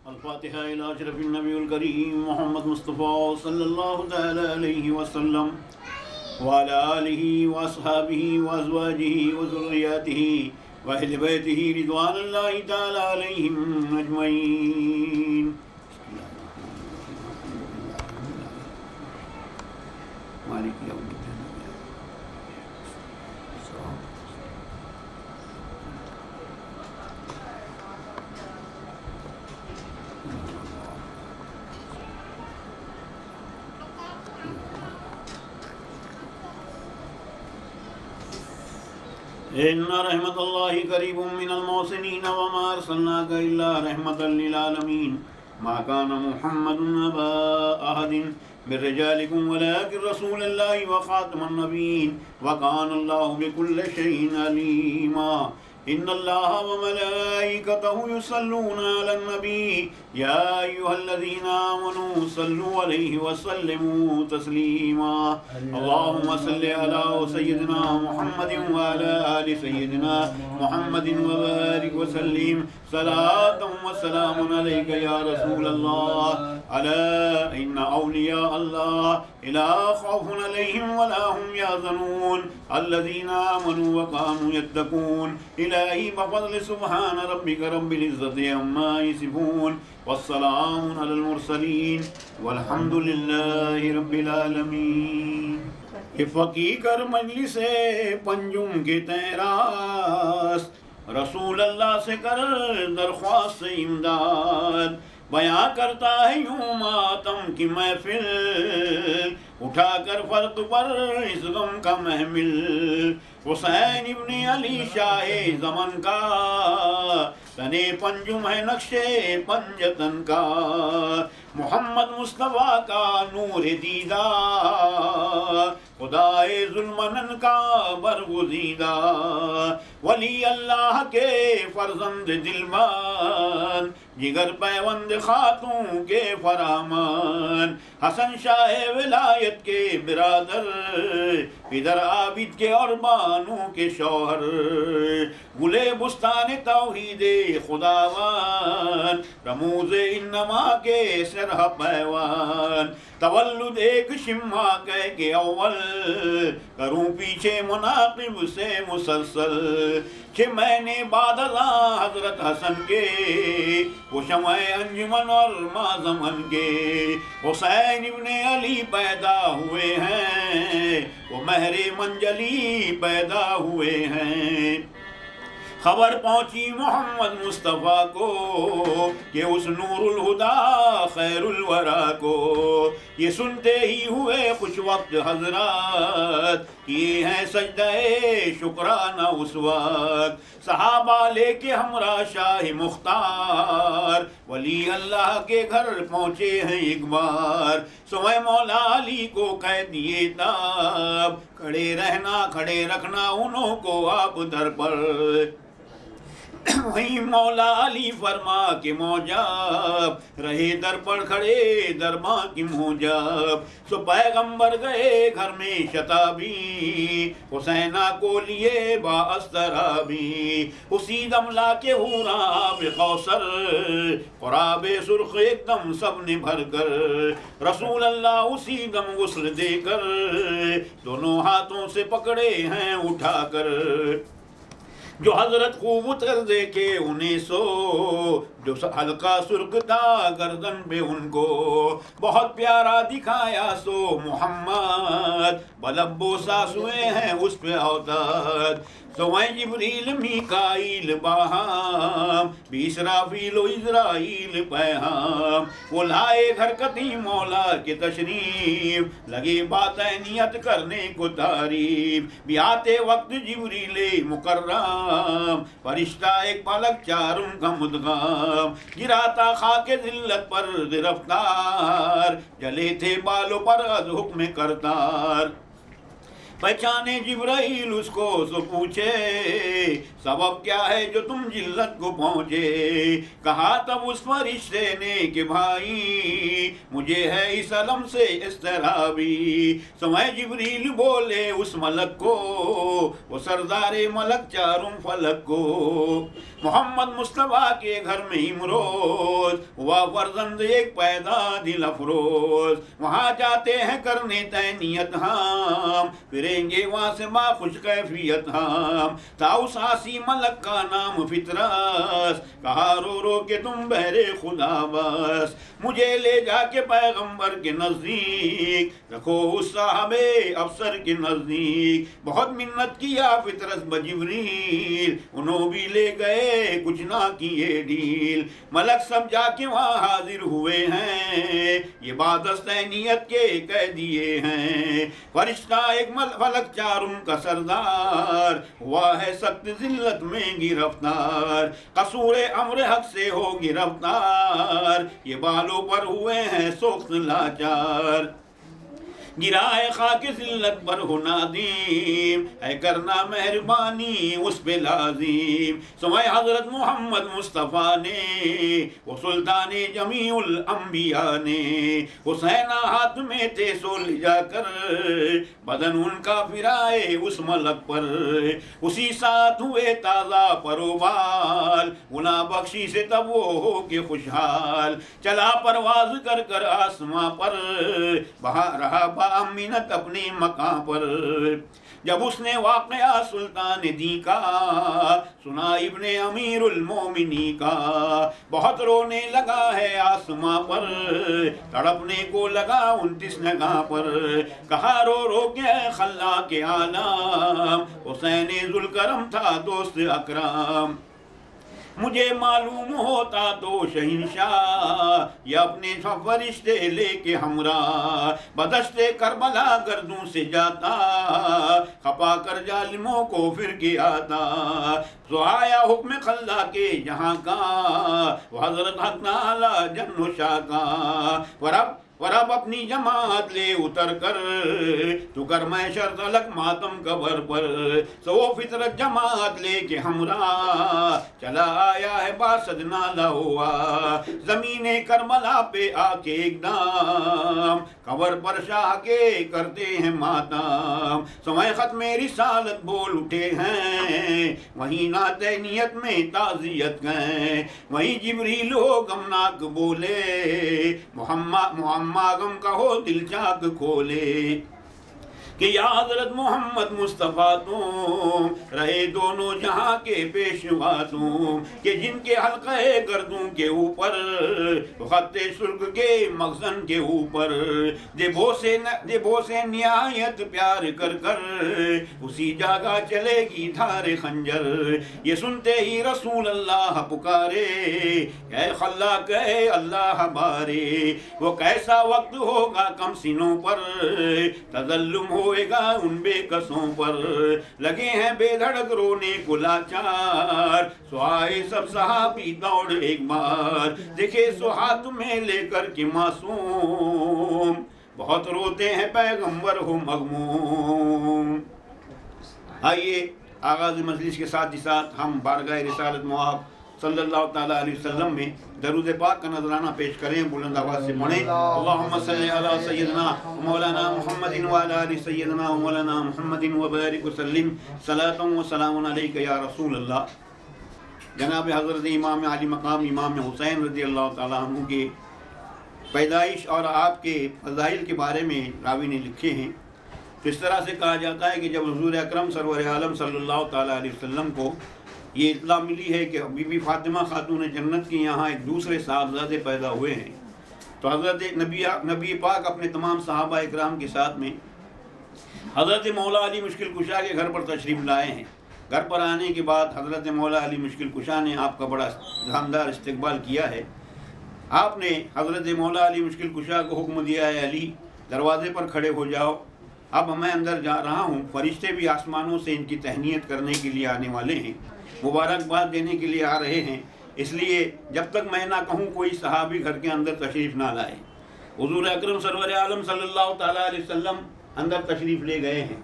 अल-फातिहा इला अशरफिन नबियुल करीम मोहम्मद मुस्तफ़ा सल्लल्लाहु तआला अलैहि वसल्लम व अला आलिहि व अस्हाबिहि व अज़वाजिहि व ज़ुर्रिय्यतिहि व अहलि बैतिहि रिज़वानुल्लाहि तआला अलैहिम अजमईन। मालिक यौमिद्दीन। इन्ना रहमतुल्लाहि करीबुम मिनल मोहसिनीन व मा अरसलनाका इल्ला रहमतल लिल आलमीन। मा काना मुहम्मदुन अबा अहदिन मिर रिजालिकुम वलाकिन रसूलुल्लाहि व खातमुन नबिय्यीन व काना अल्लाहु बिकुल्लि शैइन अलीमा। इन्नल्लाह व मलाइकतहु युसल्लूना अलन नबी या अय्युहल्लज़ीना आमनू सल्लु अलैहि व सल्लिमू तस्लीमा। अल्लाहुम्मा सल्लि अला सय्यिदिना मुहम्मदिन व अला आलि सय्यिदिना मुहम्मदिन व बारिक व सल्लिम सलातन व सलामुन अलैका या रसूलल्लाह। अला इन्ना औलिया अल्लाह ला खौफुन अलैहिम व ला हुम यहज़नून अल्लज़ीना आमनू व कानू यत्तकून। इलाही बफ़ज़्लि सुब्हान रब्बिका रब्बिल इज़्ज़ति अम्मा यसिफून वस्सलामुन अलल मुरसलीन वल्हम्दुलिल्लाहि रब्बिल आलमीन। इफ़की कर मजलिसे पंजुम के तेरास रसूल अल्लाह से कर दरख्वास्त इमदाद। बयां करता है यूं मातम की महफिल उठा कर फर्द पर इस गम का महमिल। हुसैन इब्ने अली शाहे ज़मन का तने पंजुम है नक्शे पंजतन का। मोहम्मद मुस्तफ़ा का नूर दीदा खुदाए जुल्मनन का बरगुज़ीदा। वली अल्लाह के फर्जंद दिलमान जिगर पैवंद खातूं के फरामान। हसन शाह विलायत के बिरादर इधर आबिद के और बानू के शौहर। गुले बुस्तान तौहीदे खुदावान रमूज़े इन्नमा के सरह पैवान। तवल्लुद एक शिम्मा कह के अव्वल करूं पीछे मुनाकिब से मुसलसल। कि मैंने बादला हजरत हसन के वो शमए अंजुमन और माज़मन के। हुसैन इब्ने अली पैदा हुए हैं वो महरे मंजली पैदा हुए हैं। खबर पहुंची मोहम्मद मुस्तफ़ा को कि उस नूरुल हुदा खैरुल वरा को। ये सुनते ही हुए कुछ वक्त हजरत किए हैं सजदे शुक्राना उस वक्त। सहाबा लेके हमरा शाह मुख्तार वली अल्लाह के घर पहुँचे हैं एक बार। सोए मौला अली को कह दिए ताब खड़े रहना खड़े रखना उन्हों को आप दर पर। वहीं मौला अली फरमा के मौजाब रहे दर पर खड़े दरमा की मोजाब। सो पैगंबर गए घर में शताबी हुसैना को लिए बाअस्तराबी। उसी दम ला के हूरा आब कौसर क़ुराबे सुर्ख एकदम सब ने भर कर। रसूल अल्लाह उसी दम गुस्ल देकर दोनों हाथों से पकड़े हैं उठाकर। जो हजरत खूब उतर देखे उन्हें सो जो हल्का सुर्ख था गर्दन पे उनको बहुत प्यारा दिखाया सो मोहम्मद बलब्बो सासुए हैं उस पे औताद। तो वह जिब्रील मीकाईल बाहाम बीसराफील इज़राइल पैहाम। वो लाए घर कती मौला के तशरीफ लगे बातें नियत करने को तारीफ। भी आते वक्त जिब्रील मुकर्रम फरिश्ता एक पलक चारुम का मुदगाम। गिराता खाके जिल्लत पर गिरफ्तार जले थे बालों पर अज़ हुक्म करतार। पहचाने जिब्राइल उसको सो पूछे, सबब क्या है जो तुम जिल्लत को पहुंचे। कहा तब उस फरिश्ते ने कि भाई मुझे है इस अलम से इस्तराबी। समय जिब्रील बोले उस मलक को, वो सरदारे मलक चारों फलक को। मोहम्मद मुस्तफ़ा के घर में इमरोज हुआ फर्जंद एक पैदा दिल अफरोज। वहाँ जाते हैं करने तैनियत हम, फिरेंगे वहाँ से माँ खुश कैफियत हम। था उस आसी मलक का नाम फितरस, कहा रो रो के तुम बहरे खुदा बस। मुझे ले जाके पैगंबर के नजदीक रखो उस साहबे अफसर के नजदीक। बहुत मिन्नत किया फितरस बजिब्रील, उन्होंने भी ले गए कुछ ना किए डील। मलक सब जाके वहाँ हाजिर हुए हैं, ये बात तैनियत के कह दिए हैं। फरिश्ता एक फलक चारुम का सरदार, हुआ है सख्त जिल्लत में गिरफ्तार। कसूर अम्र हक से हो गिरफ्तार, ये बालों पर हुए हैं सोख्त लाचार। गिराए खाके जिल्लत पर हो नादीम, है करना मेहरबानी उस पे लाजिम। समय हजरत मोहम्मद मुस्तफ़ा ने, वो सुल्तान जमीउल अंबिया ने, हुसैना हाथ में थे सो ले जाकर, बदन उनका फिराए उस मलक पर। उसी साथ हुए ताज़ा परोबाल, गुना बख्शी से तब वो हो के खुशहाल। चला परवाज कर कर आसमां पर, बहा रहा मिनत अपने मकाम पर। जब उसने वाक़या सुल्तान दी का सुना इब्ने अमीरुल मोमिनी का, बहुत रोने लगा है आसमां पर, तड़पने को लगा 29 नगाह पर। कहा रो रो के खल्ला के आलम, हुसैन जुल्करम था दोस्त अकरम। मुझे मालूम होता तो शहंशाह ये अपने फरिश्ते लेके हमरा, बदश्ते करबला गर्दों से जाता, खपा कर जालिमों को फिर के आता। तो आया हुक्म खल्ला के यहाँ का, हजरत हक नाला जन्नुशा का। और अब अपनी जमात ले उतर कर, तू कर मैशर तलक मातम कबर पर। सो फितरत जमात ले के हमरा, चला आया है बासद नाला हुआ। जमीने करबला पे आके एकदम, कबर पर शाह के करते हैं मातम। समय खत्म रिसालत बोल उठे हैं, वहीं नाते नियत में ताजियत गए। वहीं जिब्रील हो गमनाक बोले, मोहम्मद मागम कहो दिल चाक खोले, कि या हजरत मोहम्मद मुस्तफ़ा तुम रहे दोनों जहां के पेशवा तुम, कि जिनके हल्के गर्दों के ऊपर खत्ते सुर्ख के मखजन के ऊपर, देबो से निहायत प्यार कर कर उसी जगह चलेगी धारे खंजर। ये सुनते ही रसूल अल्लाह पुकारे, कहे खल्ला कहे अल्लाह बारे। वो कैसा वक्त होगा कम सीनों पर, तज़ल्लुम होएगा उन बेकसों पर। लगे हैं बेधड़क रोने को लाचार, सुहाए सब सहाबी दौड़ एक बार। देखे सो हाथ में लेकर के मासूम, बहुत रोते हैं पैगंबर हो मगमूम। आइए आगाज़ मजलिस के साथ ही साथ हम बारगाह रिसालत मुआब सल्लल्लाहु ताला अलैहि वसल्लम में दरूद पाक का नजराना पेश करें, बुलंद आवाज़ से पढ़ें। अल्लाहुम्मा सल्ली अला सय्यदना मौलाना मुहम्मदिन व अला आलि सय्यदना मौलाना मुहम्मदिन व बारिक वसल्लिम सलातन व सलामुन अलैका या रसूल अल्लाह। जनाब हज़रत इमाम अली मकाम इमाम हुसैन रज़ियल्लाहु ताला अन्हु के पैदाइश और आपके फ़ज़ाइल के बारे में रावी ने लिखे हैं। तो इस तरह से कहा जाता है कि जब हुज़ूर अकरम सरवर आलम सल्लल्लाहु ताला अलैहि वसल्लम को ये इत्तला मिली है कि बीबी फातिमा खातून जन्नत के यहाँ एक दूसरे साहबजादे पैदा हुए हैं, तो हज़रत नबी पाक अपने तमाम सहाबा इकराम के साथ में हज़रत मौला अली मुश्किल कुशा के घर पर तशरीफ़ लाए हैं। घर पर आने के बाद हज़रत मौला अली मुश्किल कुशा ने आपका बड़ा शानदार इस्तकबाल किया है। आपने हज़रत मौला अली मुश्किल कुशा को हुक्म दिया है, अली दरवाज़े पर खड़े हो जाओ, अब मैं अंदर जा रहा हूँ, फरिश्ते भी आसमानों से इनकी तहनीत करने के लिए आने वाले हैं, मुबारकबाद देने के लिए आ रहे हैं, इसलिए जब तक मैं ना कहूँ कोई सहाबी घर के अंदर तशरीफ़ ना लाए। हुज़ूर अकरम सरवर आलम सल्लल्लाहु ताला अलैहि वसल्लम अंदर तशरीफ़ ले गए हैं।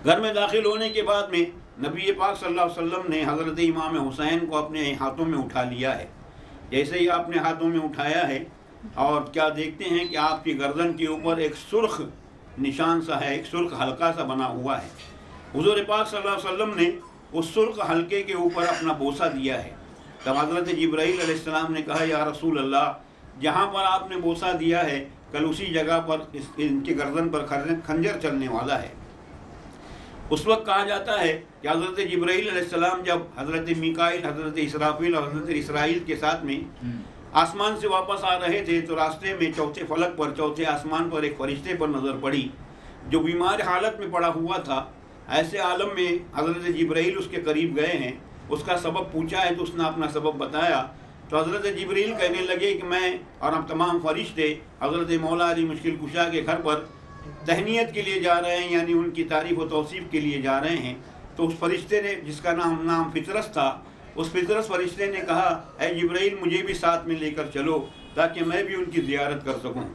घर में दाखिल होने के बाद में नबी पाक सल्लल्लाहु अलैहि वसल्लम ने हज़रत इमाम हुसैन को अपने हाथों में उठा लिया है। जैसे ही आपने हाथों में उठाया है और क्या देखते हैं कि आपकी गर्दन के ऊपर एक सुर्ख निशान सा है, एक सुर्ख हल्का सा बना हुआ है। हुज़ूर पाक सल्लल्लाहु अलैहि वसल्लम ने उस सुर्ख हल्के के ऊपर अपना बोसा दिया है। तब हज़रत जिब्राईल अलैहिस्सलाम ने कहा, या रसूल अल्लाह, जहाँ पर आपने बोसा दिया है कल उसी जगह पर इनके गर्दन पर खंजर चलने वाला है। उस वक्त कहा जाता है कि हज़रत जिब्राईल अलैहिस्सलाम जब हज़रत मीकाईल, हज़रत इसराफील और हज़रत इसराइल के साथ में आसमान से वापस आ रहे थे तो रास्ते में चौथे फलक पर, चौथे आसमान पर एक फरिश्ते पर नज़र पड़ी जो बीमार हालत में पड़ा हुआ था। ऐसे आलम में हज़रत जिब्राईल उसके करीब गए हैं, उसका सबब पूछा है तो उसने अपना सबब बताया। तो हज़रत जिब्रील कहने लगे कि मैं और हम तमाम फरिश्ते हज़रत मौला अली मुश्किल कुशा के घर पर तहनीत के लिए जा रहे हैं, यानी उनकी तारीफ़ व तौसीफ़ के लिए जा रहे हैं। तो उस फरिश्ते ने, जिसका नाम फितरस था, उस फितरस फरिश्ते ने कहा, ऐ जिब्रील, मुझे भी साथ में लेकर चलो ताकि मैं भी उनकी ज़ियारत कर सकूँ।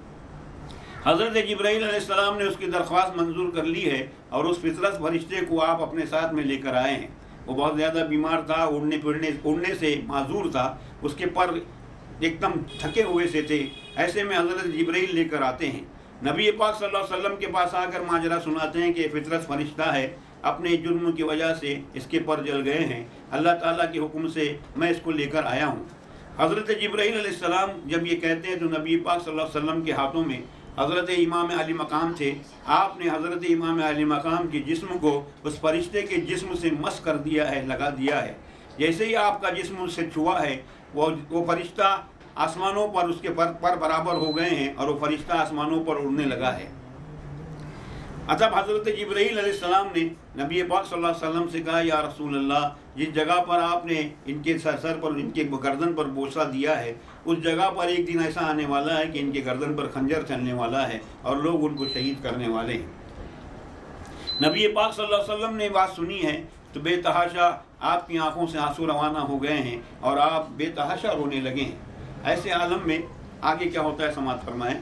हज़रत जिब्राईल अलैहिस्सलाम ने उसकी दरख्वास्त मंजूर कर ली है और उस फितरस फरिश्ते को आप अपने साथ में लेकर आए हैं। वो बहुत ज़्यादा बीमार था, उड़ने से माजूर था, उसके पर एकदम थके हुए से थे। ऐसे में हज़रत जिब्राईल लेकर आते हैं, नबी पाक सल्लल्लाहु अलैहि वसल्लम के पास आकर माजरा सुनाते हैं कि फितरस फरिश्ता है, अपने जुर्म की वजह से इसके पर जल गए हैं, अल्लाह ताला के हुक्म से मैं इसको लेकर आया हूँ। हज़रत जिब्राईल अलैहिस्सलाम जब ये कहते हैं तो नबी पाक सल्लल्लाहु अलैहि वसल्लम के हाथों में हज़रत इमाम अली मकाम थे। आपने हज़रत इमाम अली मकाम के जिस्म को उस फरिश्ते के जिस्म से मस कर दिया है, लगा दिया है। जैसे ही आपका जिस्म उससे छुआ है वो फरिश्ता आसमानों पर उसके पर बराबर हो गए हैं और वो फरिश्ता आसमानों पर उड़ने लगा है। अतः हज़रत जिब्राईल अलैहिस्सलाम ने नबी पाक सल्लल्लाहु अलैहि वसल्लम से कहा, या रसूल अल्लाह, जिस जगह पर आपने इनके सर पर, इनके गर्दन पर बोसा दिया है, उस जगह पर एक दिन ऐसा आने वाला है कि इनके गर्दन पर खंजर चलने वाला है और लोग उनको शहीद करने वाले हैं। नबी पाक सल्लल्लाहु अलैहि वसल्लम ने बात सुनी है तो बेतहाशा आपकी आंखों से आंसू रवाना हो गए हैं और आप बेतहाशा रोने लगे हैं। ऐसे आलम में आगे क्या होता है समात फरमाएं।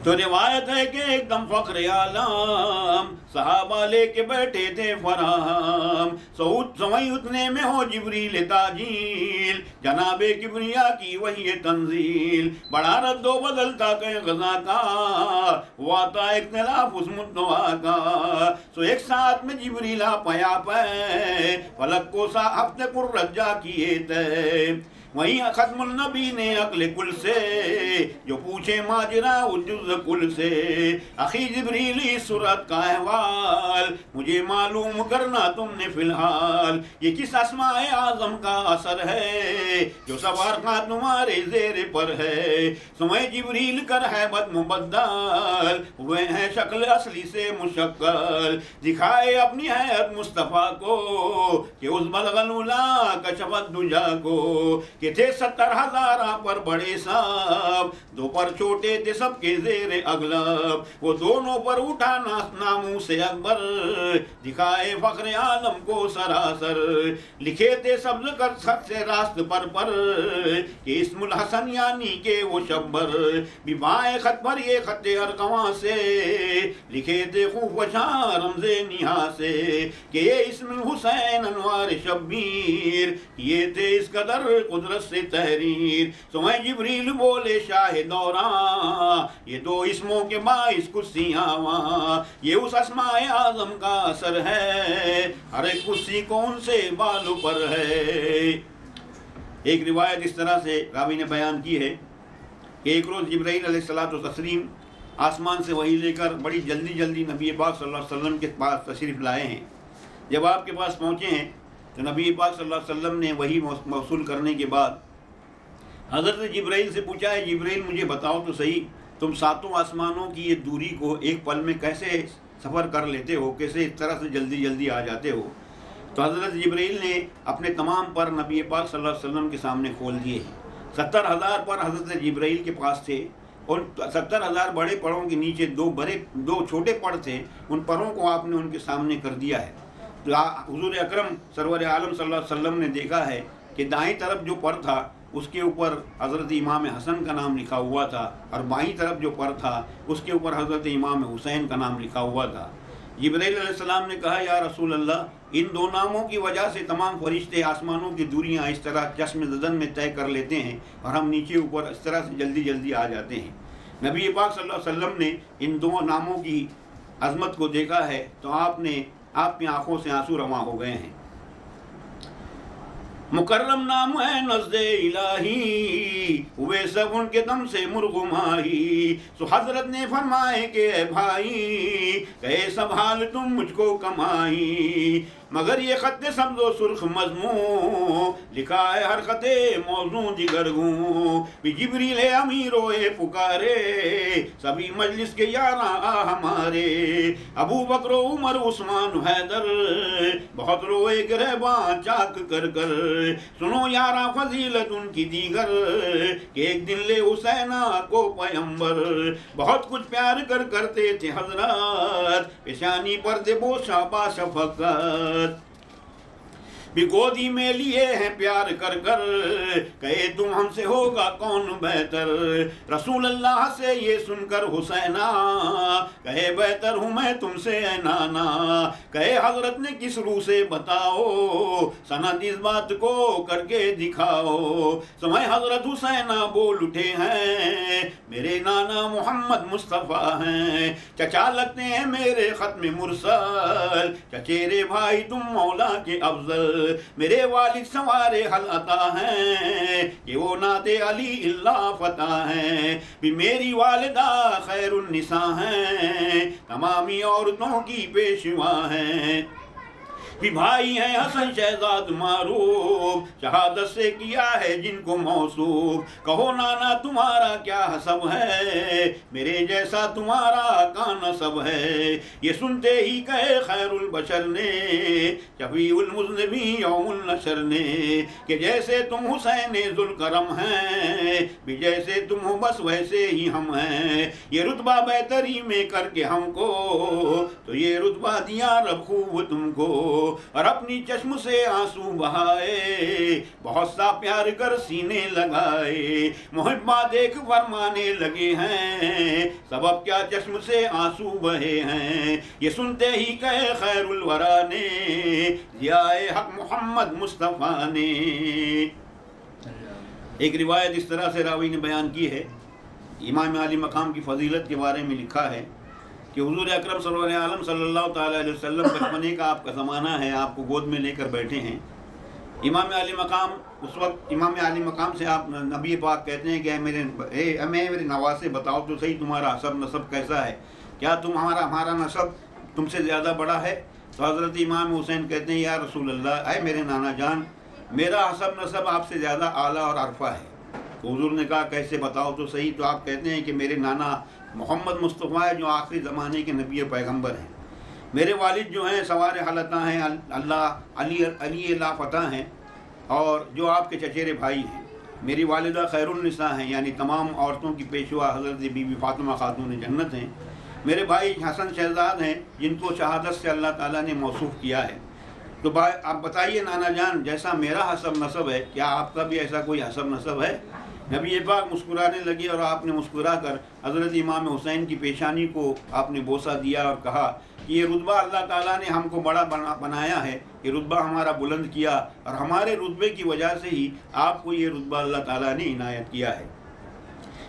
तो रिवायत है कि एकदम फख्र आलम सहाबा लेके बैठे थे फराम, सवई उतने में हो जिब्रील ताजील, जनाबे किबरिया की वही तंजील, बड़ा रद्दो बदलता कहीं गजा का, वाता इख्तिलाफ उस मुद्दवा का, सो एक साथ में जिब्रील पया पे फलक को सा हफ्ते कुर्रजा किए थे। वहीं खत्मुल नबी ने अक्ल कुल से जो पूछे माजरा उजुज़ कुल से, अखी जिब्रीली सूरत का अहवाल मुझे मालूम करना तुमने फिलहाल, ये किस अस्माए आज़म का असर है जो सवार का तुम्हारे ज़ेर पर है। समय जिब्रील कर है बद मुबद्दल, वे हैं शक्ल असली से मुशक्कल, दिखाए अपनी हैत मुस्तफ़ा को कि उस बलगलुला कशफत दुजा को, कि थे 70,000 पर बड़े साहब, दो पर छोटे थे सबके जेरे अगलब, वो दोनों पर उठा नामू से अकबर, दिखाए फख्र आलम को सरासर, लिखे थे सब्ज कर सत से रास्त पर कि इस्मुल हसन यानी के वो शब्बर, बिबाए खत पर ये खत अरकवा से, लिखे थे खूब वशां रमज़े निहा से, कि ये इस्मुल हुसैन अनवार शब्बीर, ये थे इस कदर कुदरत से तहरीर। समय जिब्रील बोले शाह दौरा, ये दो इसमों के बाइस कुर्सियां वहाँ, ये उस अस्माए आज़म का असर है, हर एक कुर्सी कौन से बालू पर है। एक रिवायत इस तरह से रावी ने बयान की है कि एक रोज़ जिब्राईल अलैहिस्सलातु तस्लीम आसमान से वही लेकर बड़ी जल्दी नबी पाक सल्लल्लाहु अलैहि वसल्लम के पास तशरीफ़ लाए हैं। जब आपके पास पहुँचे हैं तो नबी पाक सल्लल्लाहु अलैहि वसल्लम ने वही मौसूल करने के बाद हज़रत जिब्राईल से पूछा है, जिब्राईल मुझे बताओ तो सही, तुम सातों आसमानों की ये दूरी को एक पल में कैसे सफ़र कर लेते हो, कैसे इस तरह से जल्दी आ जाते हो। तो हज़रत जिब्राईल ने अपने तमाम पर नबी पाक सल्लल्लाहु अलैहि वसल्लम के सामने खोल दिए। 70,000 पर हज़रत जिब्राईल के पास थे और 70,000 बड़े परों के नीचे दो छोटे पर थे, उन परों को आपने उनके सामने कर दिया है। हुजूर अकरम सरवर आलम सल्लल्लाहु अलैहि वसल्लम ने देखा है कि दाईं तरफ जो पर था उसके ऊपर हज़रत इमाम हसन का नाम लिखा हुआ था और बाईं तरफ जो पर था उसके ऊपर हज़रत इमाम हुसैन का नाम लिखा हुआ था। जिब्राइल अलैहिस्सलाम ने कहा, या रसूल अल्लाह, इन दो नामों की वजह से तमाम फरिश्ते आसमानों की दूरियां इस तरह चश्म ज़दन में तय कर लेते हैं और हम नीचे ऊपर इस तरह से जल्दी जल्दी आ जाते हैं। नबी पाक सल्लल्लाहु अलैहि वसल्लम ने इन दो नामों की अज़मत को देखा है तो आपकी आंखों से आंसू रवा हो गए हैं। मुकर्रम नाम है नज़्दे इलाही, हुए सब उनके दम से मुर्गुमाही। सो हजरत ने फरमाए कि भाई, कहे सब हाल तुम मुझको कमाई, मगर ये खत सब्ज़ो सुर्ख मज़मून, लिखा है हर खते मौजूद जिगरगू। जिब्रील अमीरोए पुकारे, सभी मजलिस के यारा हमारे। अबू बकर उमर उस्मान हैदर, बहुत रोए गिरबान चाक कर कर। सुनो यारा फजीलत उनकी दीगर, कि एक दिन ले हुसैना को पैगंबर। बहुत कुछ प्यार करते थे हजरत, पेशानी पर दे बोशा बाशफ़क़त। भी गोदी में लिए हैं प्यार कर कर, कहे तुम हमसे होगा कौन बेहतर। रसूल अल्लाह से ये सुनकर हुसैना, कहे बेहतर हूँ मैं तुमसे ऐ नाना। कहे हजरत ने किस रूह से बताओ, सनद इस बात को करके दिखाओ। समय हजरत हुसैना बोल उठे हैं, मेरे नाना मोहम्मद मुस्तफ़ा हैं। चचा लगते हैं मेरे खत्म मुरसल, चचेरे भाई तुम मौला के अफजल। मेरे वालिद सवारे हल अता हैं, कि वो नाते अली इल्ला फता हैं। भी मेरी वालिदा खैरुन निसा हैं, तमामी औरतों की पेशवा हैं। भी भाई हैं हसन शहजाद मारूफ, शहादत से किया है जिनको मौसूफ। कहो नाना तुम्हारा क्या हसब है, मेरे जैसा तुम्हारा का नसब है। ये सुनते ही कहे खैरुल बशर ने, शफीउल मुज़निबी यौमुल नशर ने, कि जैसे तुम हुसैन ज़ुल्करम हैं, भी जैसे तुम हो बस वैसे ही हम हैं। ये रुतबा बेहतरी में करके हमको, तो ये रुतबा दिया रब खूब तुमको। और अपनी चश्म से आंसू बहाए, बहुत सा प्यार कर सीने लगाए। मुहिब्बा देख फरमाने लगे हैं, सबब क्या चश्म से आंसू बहे हैं। ये सुनते ही कहे खैरुल वरा ने, जियाए हक मोहम्मद मुस्तफ़ा ने। एक रिवायत इस तरह से रावी ने बयान की है, इमाम आली मकाम की फजीलत के बारे में लिखा है कि हुजूर अकरम सल्लल्लाहु अलैहि वसल्लम बचपने का आपका ज़माना है, आपको गोद में लेकर बैठे हैं। इमाम आली मकाम, उस वक्त इमाम आली मकाम से आप नबी पाक कहते हैं कि मेरे नवासे बताओ तो सही तुम्हारा हसब नसब कैसा है, क्या हमारा नसब तुमसे ज़्यादा बड़ा है। तो हज़रत इमाम हुसैन कहते हैं, या रसूल अल्लाह, आए मेरे नाना जान, मेरा हसब नसब आपसे ज़्यादा आला और अरफा है। तो हुजूर ने कहा कैसे बताओ तो सही। तो आप कहते हैं कि मेरे नाना मोहम्मद मुस्तफ़ा है, जो आखिरी ज़माने के नबी और पैगम्बर हैं। मेरे वालिद जो हैं सवार हलता हैं, अली लाफता हैं, और जो आपके चचेरे भाई हैं। मेरी वालिदा खैरुन्निसा हैं, यानी तमाम औरतों की पेशवा हज़रत बीबी फ़ातिमा खातून जन्नत हैं। मेरे भाई हसन शहजाद हैं, जिनको शहादत से अल्लाह ताला ने मौसूफ़ किया है। तो आप बताइए नाना जान, जैसा मेरा हसब नसब है, क्या आपका भी ऐसा कोई हसब नसब है। नबी पाक मुस्कुराने लगे और आपने मुस्कुरा कर हज़रत इमाम हुसैन की पेशानी को आपने बोसा दिया और कहा कि ये रुतबा अल्लाह ताला ने हमको बड़ा बनाया है, ये रुतबा हमारा बुलंद किया, और हमारे रुतबे की वजह से ही आपको ये रुतबा अल्लाह ताला ने इनायत किया है।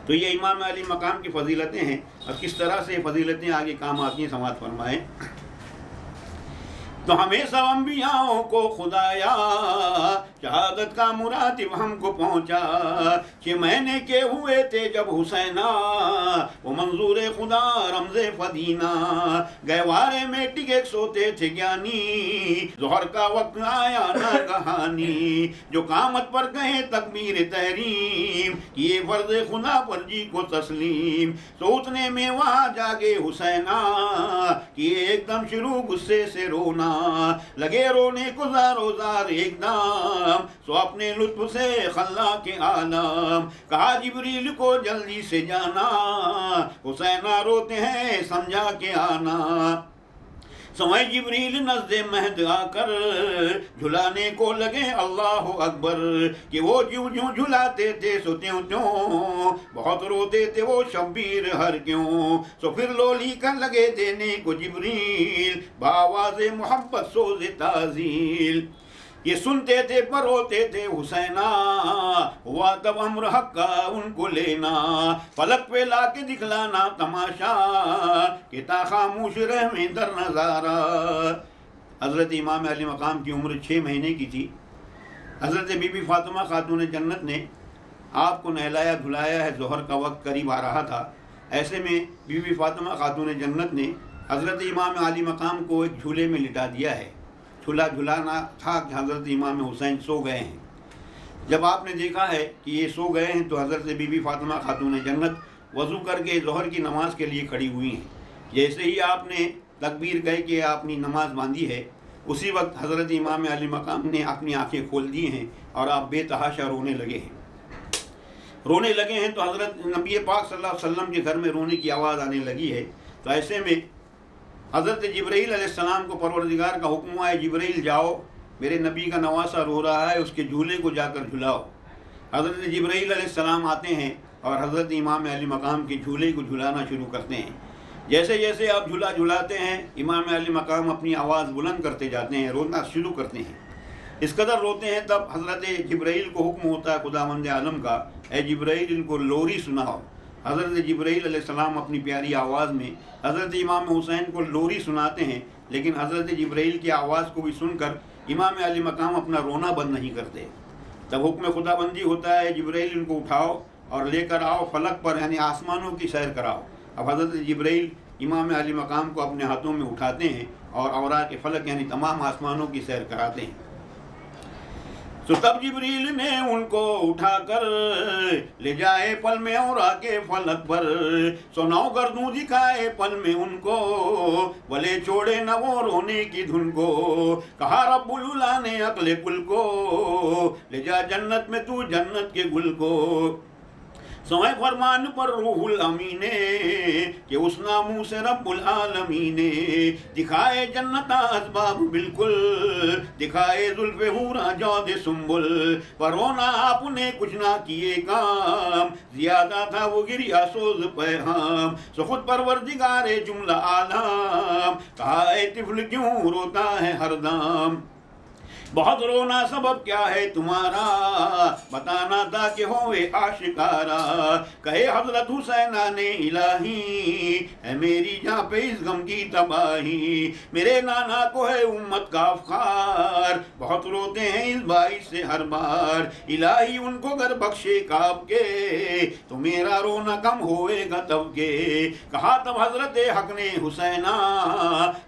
तो ये इमाम अली मकाम की फ़जीलतें हैं, और किस तरह से फ़जीलतें आगे काम आती हैं समात फरमाएँ। तो हमें सब अम्बियाओं को खुदाया, शहादत का मुरातिब हमको पहुँचा। कि मैंने के हुए थे जब हुसैना, वो मंजूर खुदा रमज़े फदीना। गहवारे में टिके सोते थे ज्ञानी, ज़ोहर का वक्त आया ना कहानी। जो कामत पर कहे तकबीर तहरीम, किए फर्ज खुदा पर जी को तस्लीम। सोचने में वहाँ जागे हुसैना, किए एकदम शुरू गुस्से से रोना। लगे रोने को ज़ार एकदम, सो अपने लुत्फ से खल्ला के आलम। कहा जिब्रील को जल्दी से जाना, हुसैना रोते हैं समझा के आना। समय जिब्रील नज़्दे महद आकर झुलाने को लगे अल्लाह अकबर, कि वो ज्यों ज्यों झुलाते थे सो त्यों त्यों बहुत रोते थे वो शब्बीर हर क्यों। सो फिर लोली का लगे देने को जिब्रील बावाज़े मोहब्बत सोज़े ताज़ील। ये सुनते थे पर रोते थे हुसैना, हुआ तब अम्र हक का उनको लेना, पलक पे लाके दिखलाना तमाशा, किता खामोश रह में दर नजारा। हज़रत इमाम अली मकाम की उम्र 6 महीने की थी। हज़रत बीबी फातिमा खातून जन्नत ने आपको नहलाया धुलाया है, जोहर का वक्त करीब आ रहा था। ऐसे में बीबी फातिमा खातून जन्नत ने हज़रत इमाम अली मकाम को एक झूले में लिटा दिया है। झूला झुलाना था कि हज़रत इमाम हुसैन सो गए हैं। जब आपने देखा है कि ये सो गए हैं तो हज़रत बीबी फातिमा खातून जन्नत वज़ू करके ज़ोहर की नमाज़ के लिए खड़ी हुई हैं। जैसे ही आपने तकबीर कह के अपनी नमाज़ बांधी है, उसी वक्त हज़रत इमाम अली मकाम ने अपनी आंखें खोल दी हैं और आप बेतहाशा रोने लगे हैं। रोने लगे हैं तो हज़रत नबी पाक सल्लल्लाहु अलैहि वसल्लम के घर में रोने की आवाज़ आने लगी है। तो ऐसे में हज़रत जिब्राईल अलैहिस्सलाम को परवरदिगार का हुक्म हुआ है, जिब्राईल जाओ, मेरे नबी का नवासा रो रहा है, उसके झूले को जाकर झुलाओ। हज़रत जिब्राईल अलैहिस्सलाम आते हैं और हज़रत इमाम अली मकाम के झूले को झुलाना शुरू करते हैं। जैसे जैसे आप झूला झुलाते हैं, इमाम अली मकाम अपनी आवाज़ बुलंद करते जाते हैं, रोना शुरू करते हैं। इस कदर रोते हैं तब हज़रत जिब्राईल को हुक्म होता है खुदावंद आलम का, ए जिब्राईल इनको लोरी सुनाओ। हज़रत जिब्राईल अलैहिस्सलाम अपनी प्यारी आवाज़ में हज़रत इमाम हुसैन को लोरी सुनाते हैं, लेकिन हज़रत जिब्राईल की आवाज़ को भी सुनकर इमाम अली मकाम अपना रोना बंद नहीं करते। तब हुक्म खुदाबंदी होता है, जिब्राईल इनको उठाओ और लेकर आओ फलक पर, यानी आसमानों की सैर कराओ। अब हज़रत जिब्राईल इमाम अली मकाम को अपने हाथों में उठाते हैं और औराक फलक यानी तमाम आसमानों की सैर कराते हैं। तो तब जिब्रील ने उनको उठाकर ले जाए पल में और आके फलक पर, सुनाओ गर्दू दिखाए पल में उनको, भले छोड़े न वो रोने की धुन को। कहा रब्बुल उला ने अकले कुल को, ले जा जन्नत में तू जन्नत के गुल को। समय फरमान पर रूहुल अमीने कि उस नामू से रब्बुल आलमीने, दिखाए जन्नता असबाब बिल्कुल, दिखाए जुल्फ़े हूरा जौदे सुम्बुल। पर रोना आपने कुछ ना किए काम, ज्यादा था वो गिरिया सोज पैगाम। सो खुद परवरदिगारे जुमला आलम, कहा ए तिफल क्यों रोता है हरदम। बहुत रोना सबब क्या है तुम्हारा, बताना था कि होवे आशिकारा। कहे हजरत हुसैना ने इलाही, है मेरी जहाँ पे इस गम की तबाही। मेरे नाना को है उम्मत का अफखार, बहुत रोते हैं इस बाइस से हर बार। इलाही उनको घर बख्शे काब के, तो मेरा रोना कम होएगा तब के। कहा तब हजरत हक ने हुसैना,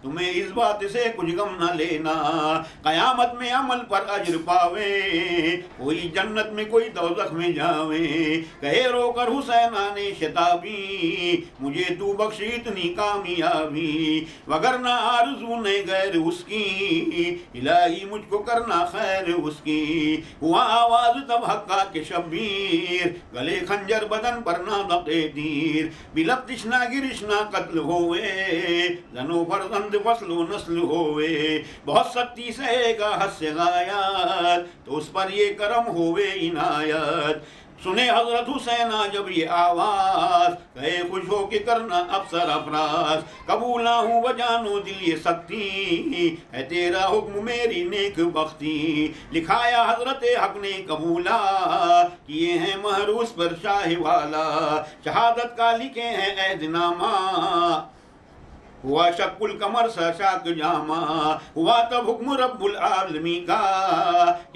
तुम्हें इस बात से कुछ गम न लेना। कयामत में अमल पर अजर पावे, कोई जन्नत में कोई दोज़ख में जावे। कहे रोकर हुसैना ने शताबी, मुझे तू बख्श इतनी कामयाबी। वगर ना आरज़ू ने गैर उसकी, इलाही मुझको करना खैर उसकी। हुआ आवाज तब हक्का के शब्बीर, गले खंजर बदन पर ना दबे तीर। बिलब तिश्ना गिरिश्ना कत्ल होवे, जनो फरजंद फसलो नस्ल होवे। बहुत सख्ती सहेगा हस्य गायत, तो उस पर ये करम होवे इनायत। सुने हजरत हुसैना जब ये आवाज, कहे खुश हो के करना अफसर अफराज। कबूला हूँ बजानो दिल ये सख्ती, है तेरा हुक्म मेरी नेक बख्ती। लिखाया हजरत हक ने कबूला, किए हैं महर उस पर शाह वाला। शहादत का लिखे हैं ऐदनामा, हुआ शक्कुल कमर सा शाक जामा। हुआ तब हुक्म रब्बुल आलमी का,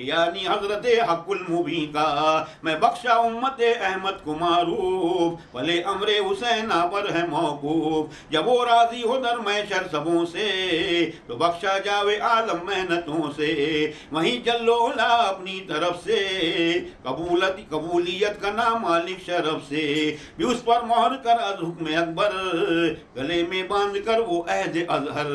यानी हजरत हक्कुल मुबी का। मैं बख्शा उम्मत अहमद को मारूफ, भले अमरे हुसैना पर है मौकूफ। जब वो राजी हो दर मैशर सबों से, तो बख्शा जावे आलम मेहनतों से। वहीं जल्लोला अपनी तरफ से, कबूलियत का नाम मालिक शरफ से। भी उस पर मोहर कर अज हुक्म अकबर, गले में बांध कर वो अहद अजहर।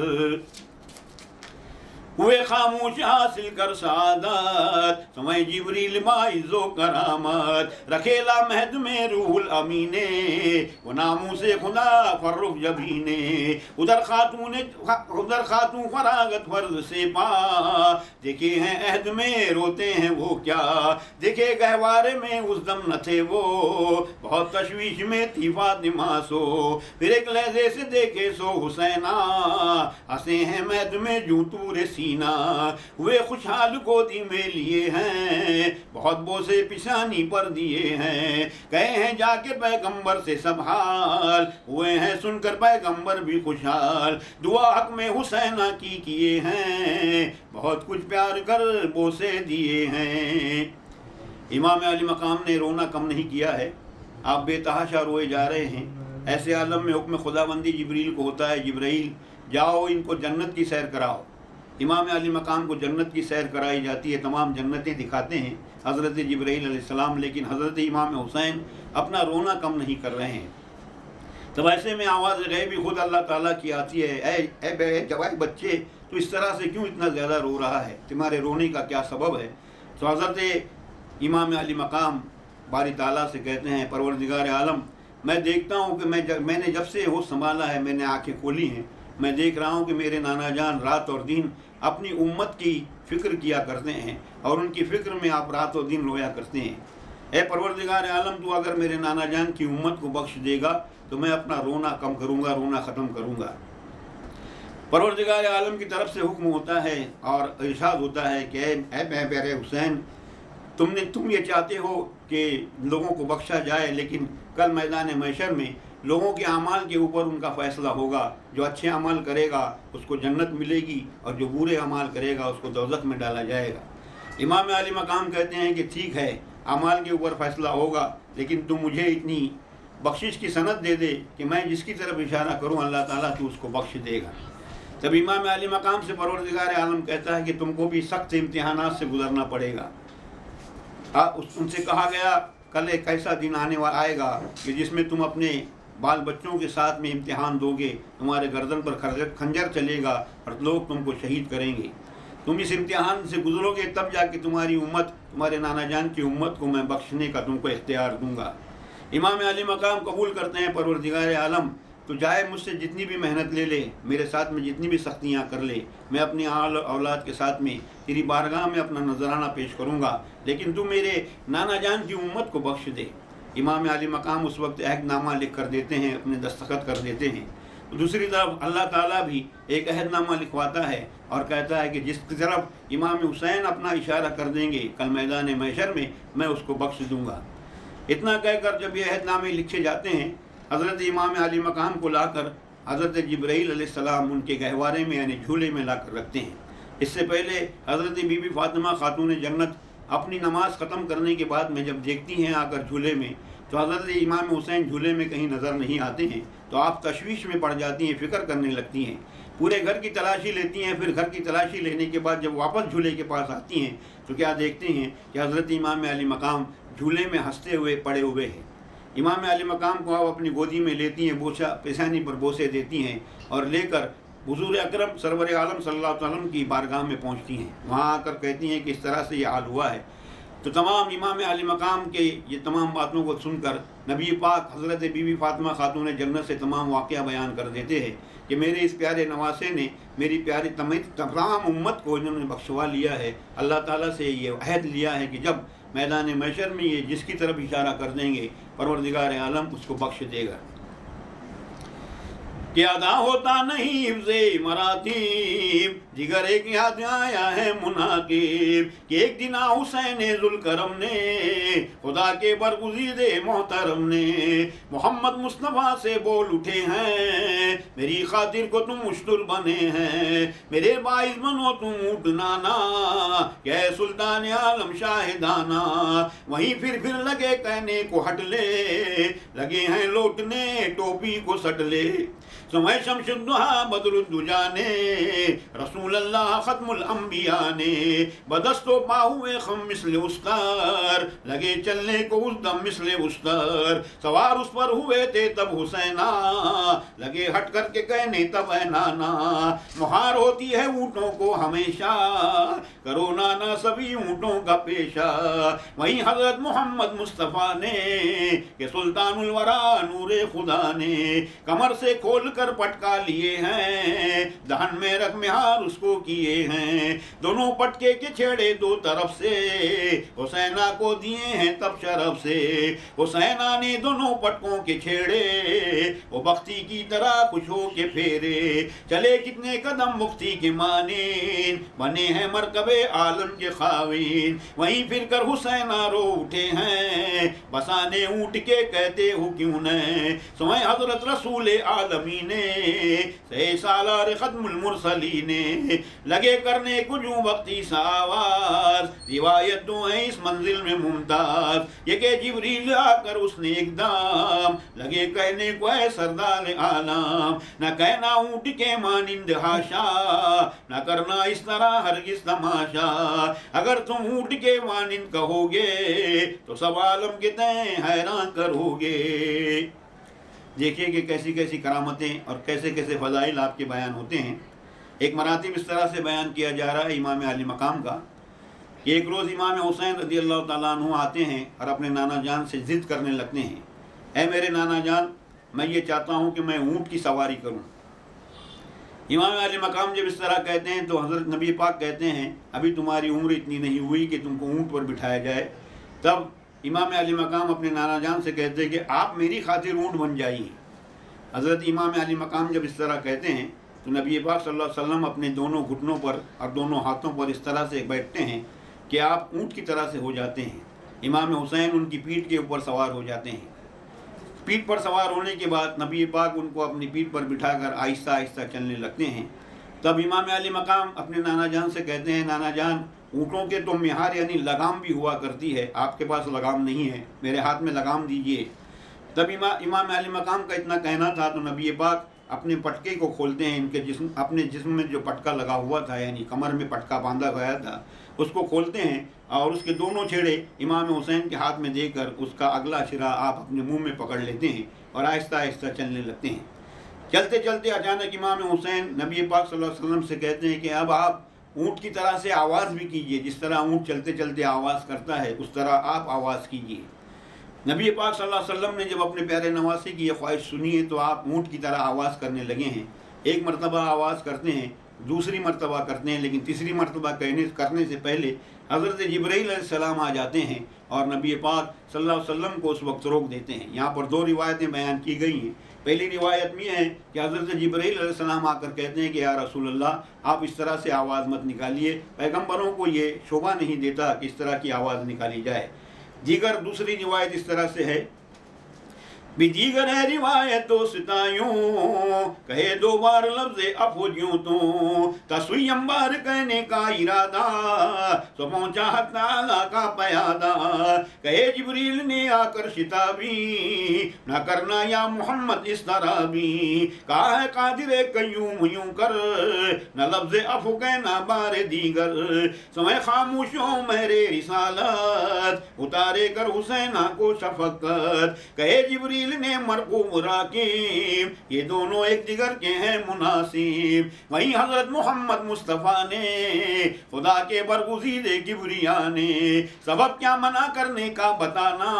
हुए खामोश हासिल कर सादत, समय जिब्रील माइज़ो करामत, रखेला महद में रूहुल अमीने, वो नामों से खुदा फर्रुख जबीने, उधर खातून फरागत फर्ज से पा, देखे हैं अहद में रोते हैं वो क्या, देखे गहवारे में उस दम न थे वो, बहुत तशवीश में थी फातिमा सो, फिर एक लहजे से देखे सो हुसैना, हंसे हैं महद में जूं तूरे सीना, हुए खुशहाल गोदी में लिए हैं, बहुत बोसे पिशानी पर दिए हैं, कहे हैं जाके पैगंबर से सब हाल, हुए हैं सुनकर पैगंबर भी खुशहाल, दुआ हक में हुसैना की किए हैं, बहुत कुछ प्यार कर बोसे दिए हैं। इमाम अली मकाम ने रोना कम नहीं किया है। आप बेतहाशा रोए जा रहे हैं। ऐसे आलम में हुक्म खुदाबंदी जिब्रील को होता है, जिब्रील जाओ इनको जन्नत की सैर कराओ। इमाम अली मकाम को जन्नत की सैर कराई जाती है, तमाम जन्नतें दिखाते हैं हज़रत जिब्रील अलैहिस्सलाम, लेकिन हज़रत इमाम हुसैन अपना रोना कम नहीं कर रहे हैं। तब ऐसे में आवाज़ गैबी खुद अल्लाह ताला की आती है, ए जवाई बच्चे तो इस तरह से क्यों इतना ज़्यादा रो रहा है, तुम्हारे रोने का क्या सबब है। तो हज़रत इमाम अली मकाम बारी ताला से कहते हैं, परवरदिगार आलम, मैं देखता हूँ कि मैंने जब से होश संभाला है, मैंने आंखें खोली हैं, मैं देख रहा हूँ कि मेरे नाना जान रात और दिन अपनी उम्मत की फ़िक्र किया करते हैं और उनकी फ़िक्र में आप रात और दिन रोया करते हैं। ए परवरदिगार आलम, तू अगर मेरे नाना जान की उम्मत को बख्श देगा तो मैं अपना रोना कम करूँगा, रोना ख़त्म करूँगा। परवरदिगार आलम की तरफ से हुक्म होता है और इरशाद होता है कि ए मेरे हुसैन, तुम ये चाहते हो कि लोगों को बख्शा जाए, लेकिन कल मैदान महशर में लोगों के अमाल के ऊपर उनका फ़ैसला होगा। जो अच्छे अमाल करेगा उसको जन्नत मिलेगी और जो बुरे अमाल करेगा उसको दोज़ख में डाला जाएगा। इमाम अली मकाम कहते हैं कि ठीक है, अमाल के ऊपर फ़ैसला होगा, लेकिन तुम मुझे इतनी बख्शिश की सनद दे दे कि मैं जिसकी तरफ इशारा करूँ अल्लाह ताला तो उसको बख्श देगा। तब इमाम अली मकाम से परवरदिगार आलम कहता है कि तुमको भी सख्त इम्तिहानात से गुजरना पड़ेगा। उनसे कहा गया कल एक ऐसा दिन आने वाला आएगा कि जिसमें तुम अपने बाल बच्चों के साथ में इम्तिहान दोगे, तुम्हारे गर्दन पर खंजर चलेगा और लोग तुमको शहीद करेंगे। तुम इस इम्तिहान से गुजरोगे तब जाके तुम्हारी उम्मत, तुम्हारे नाना जान की उम्मत को मैं बख्शने का तुमको इख्तियार दूंगा। इमाम अली मकाम कबूल करते हैं, परवरदिगार आलम तो जाए मुझसे जितनी भी मेहनत ले ले, मेरे साथ में जितनी भी सख्तियाँ कर ले, मैं अपनी औलाद के साथ में तेरी बारगाह में अपना नजराना पेश करूँगा, लेकिन तू मेरे नाना जान की उम्मत को बख्श दे। इमाम अली मकाम उस वक्त अहदनामा लिख कर देते हैं, अपने दस्तखत कर देते हैं। तो दूसरी तरफ अल्लाह ताला भी एक अहदनामा लिखवाता है और कहता है कि जिस तरफ इमाम हुसैन अपना इशारा कर देंगे कल मैदान महशर में, मैं उसको बख्श दूँगा। इतना कहकर जब ये अहदनामे लिखे जाते हैं, हज़रत इमाम अली मकाम को लाकर हज़रत जिब्रील अलैहिस्सलाम उनके गहवारे में यानी झूले में लाकर रखते हैं। इससे पहले हज़रत बीबी फातिमा खातून जन्नत अपनी नमाज ख़त्म करने के बाद में जब देखती हैं आकर झूले में, तो हज़रत इमाम हुसैन झूले में कहीं नज़र नहीं आते हैं, तो आप तशवीश में पड़ जाती हैं, फ़िक्र करने लगती हैं, पूरे घर की तलाशी लेती हैं। फिर घर की तलाशी लेने के बाद जब वापस झूले के पास आती हैं तो क्या देखते हैं कि हज़रत इमाम अली मकाम झूले में हंसते हुए पड़े हुए हैं। इमाम अली मकाम को आप अपनी गोदी में लेती हैं, बोसा पेशानी पर बोसे देती हैं और लेकर हुजूर अकरम सरवर आलम सल्लल्लाहु अलैहि वसल्लम की बारगाह में पहुंचती हैं। वहां आकर कहती हैं कि इस तरह से ये हाल हुआ है। तो तमाम इमाम अली मकाम के ये तमाम बातों को सुनकर नबी पाक हज़रत बीबी फातिमा खातून जन्नत से तमाम वाक़या बयान कर देते हैं कि मेरे इस प्यारे नवासे ने मेरी प्यारी तमाम उम्मत को इन्होंने बख्शवा लिया है। अल्लाह ताला से ये अहद लिया है कि जब मैदान महशर में ये जिसकी तरफ इशारा कर देंगे परवरदिगार आलम उसको बख्श देगा। कि अदा होता नहीं हिफ्ज़े मरातीब, जिगर एक याद आया है मुनाकिब, कि एक दिन हुसैन ज़ुल्करम ने खुदा के बरगुज़ीदे मोहतरम ने मोहम्मद मुस्तफ़ा से बोल उठे हैं, मेरी खातिर को तुम मुश्तुर बने हैं, मेरे बाइस बनो तुम ऊँट नाना, क्या सुल्तान आलम शाहिदाना। वहीं फिर लगे कहने को हट ले, लगे हैं लौटने टोपी को सट ले, समय शमशुद्दुहा बदरुद्दुजा ने, रसूल अल्लाह खत्मुल अंबिया ने, बदस्तो पाहुए खम मिस्ले उसकार, लगे चलने को उस दम मिस्ले उसकार, सवार उस पर हुए थे तब हुसैना, लगे हट करके कहने तब है नाना, मुहार होती है ऊँटों को हमेशा, करो नाना सभी ऊँटों का पेशा। वहीं हजरत मोहम्मद मुस्तफ़ा ने कि सुल्तानुल वरा नूरे खुदा ने, कमर से खोल कर पटका लिए हैं, दहन में रख मिहार उसको किए हैं, दोनों पटके के छेड़े दो तरफ से, हुसैना को दिए हैं तब शरफ से, हुसैना ने दोनों पटकों के छेड़े, वो बख्ती की तरह खुश हो के फेरे, चले कितने कदम मुफ्ती के मानीन, बने हैं मरकबे आलम के खावीन। वहीं फिर कर हुसैना रो उठे हैं, बसाने ऊँट के कहते हो क्यों न, समय हजरत रसूल आलमी ने, से सालार खत्मुल मुरसली ने, लगे करने कुछ वक्ती सावाज, रिवायत दो है इस मंजिल में मुमताज, ये के जिब्रील आकर उसने एकदम, लगे कहने को है सरदार आलम, न कहना ऊँट के मानिंद हाशा, न करना इस तरह हरगिज तमाशा, अगर तुम ऊँट के मानिंद कहोगे तो सब आलम के तय हैरान करोगे। देखिए कि कैसी कैसी करामतें और कैसे कैसे फजाइल आपके बयान होते हैं। एक मरातिब इस तरह से बयान किया जा रहा है इमाम अली मकाम का। एक रोज़ इमाम हुसैन रज़ी अल्लाह ताला अन्हु आते हैं और अपने नाना जान से ज़िद करने लगते हैं, ऐ मेरे नाना जान, मैं ये चाहता हूँ कि मैं ऊँट की सवारी करूँ। इमाम अली मकाम जब इस तरह कहते हैं तो हज़रत नबी पाक कहते हैं, अभी तुम्हारी उम्र इतनी नहीं हुई कि तुमको ऊँट पर बिठाया जाए। तब इमाम अली मकाम अपने नाना जान से कहते हैं कि आप मेरी खातिर ऊँट बन जाइए। हज़रत इमाम अली मकाम जब इस तरह कहते हैं तो नबी पाक सल्लल्लाहु अलैहि वसल्लम अपने दोनों घुटनों पर और दोनों हाथों पर इस तरह से बैठते हैं कि आप ऊँट की तरह से हो जाते हैं। इमाम हुसैन उनकी पीठ के ऊपर सवार हो जाते हैं। पीठ पर सवार होने के बाद नबी पाक उनको अपनी पीठ पर बिठाकर आहिस्ता आहिस्ता चलने लगते हैं। तब इमाम अली मकाम अपने नाना जान से कहते हैं, नाना जान, ऊँटों के तो मिहार यानी लगाम भी हुआ करती है, आपके पास लगाम नहीं है, मेरे हाथ में लगाम दीजिए। तब इमाम अली मकाम का इतना कहना था तो नबी पाक अपने पटके को खोलते हैं, इनके जिस्म अपने जिस्म में जो पटका लगा हुआ था यानी कमर में पटका बांधा गया था उसको खोलते हैं और उसके दोनों छेड़े इमाम हुसैन के हाथ में देकर उसका अगला सिरा आप अपने मुंह में पकड़ लेते हैं और आहिस्ता आहिस्ता चलने लगते हैं। चलते चलते अचानक इमाम हुसैन नबी पाक सल्लल्लाहु अलैहि वसल्लम से कहते हैं कि अब आप ऊँट की तरह से आवाज़ भी कीजिए, जिस तरह ऊँट चलते चलते आवाज़ करता है उस तरह आप आवाज़ कीजिए। नबी पाक सल्लल्लाहु अलैहि वसल्लम ने जब अपने प्यारे नवासे की ये ख्वाहिश सुनी है तो आप ऊँट की तरह आवाज़ करने लगे हैं। एक मरतबा आवाज़ करते हैं, दूसरी मरतबा करते हैं, लेकिन तीसरी मरतबा करने से पहले हज़रत जिब्राईल अलैहिस्सलाम आ जाते हैं और नबी पाक सल्लल्लाहु अलैहि वसल्लम को उस वक्त रोक देते हैं। यहाँ पर दो रिवायतें बयान की गई हैं। पहली रिवायत में है कि हज़रत जिब्राईल अलैहिस्सलाम आकर कहते हैं कि या रसूल अल्लाह, आप इस तरह से आवाज़ मत निकालिए, पैगम्बरों को ये शोभा नहीं देता कि इस तरह की आवाज़ निकाली जाए। दीगर दूसरी रिवायत इस तरह से है, दीगर है रिवायत तो सितायूं, कहे दो बार लफ्ज़ अफूजियों तो, तस्वीम बार कहने का इरादा, तो पहुँचा ताला का पयादा, कहे जिब्रील ने आकर शिताबी, न करना या मोहम्मद इस तरह भी, कहा है कादिर कयूं यूं कर, न लफ्ज़ अफू कहना बार दीगर, समय खामोशों मेरे रिसालत, उतारे कर हुसैना को शफकत, कहे जिब्रील ने मरकूब राकीब, ये दोनों एक दिगर के हैं मुनासिब। वहीं हजरत मोहम्मद मुस्तफ़ा ने खुदा के बरगुज़ीदे किबरिया ने, सबब क्या मना करने का बताना,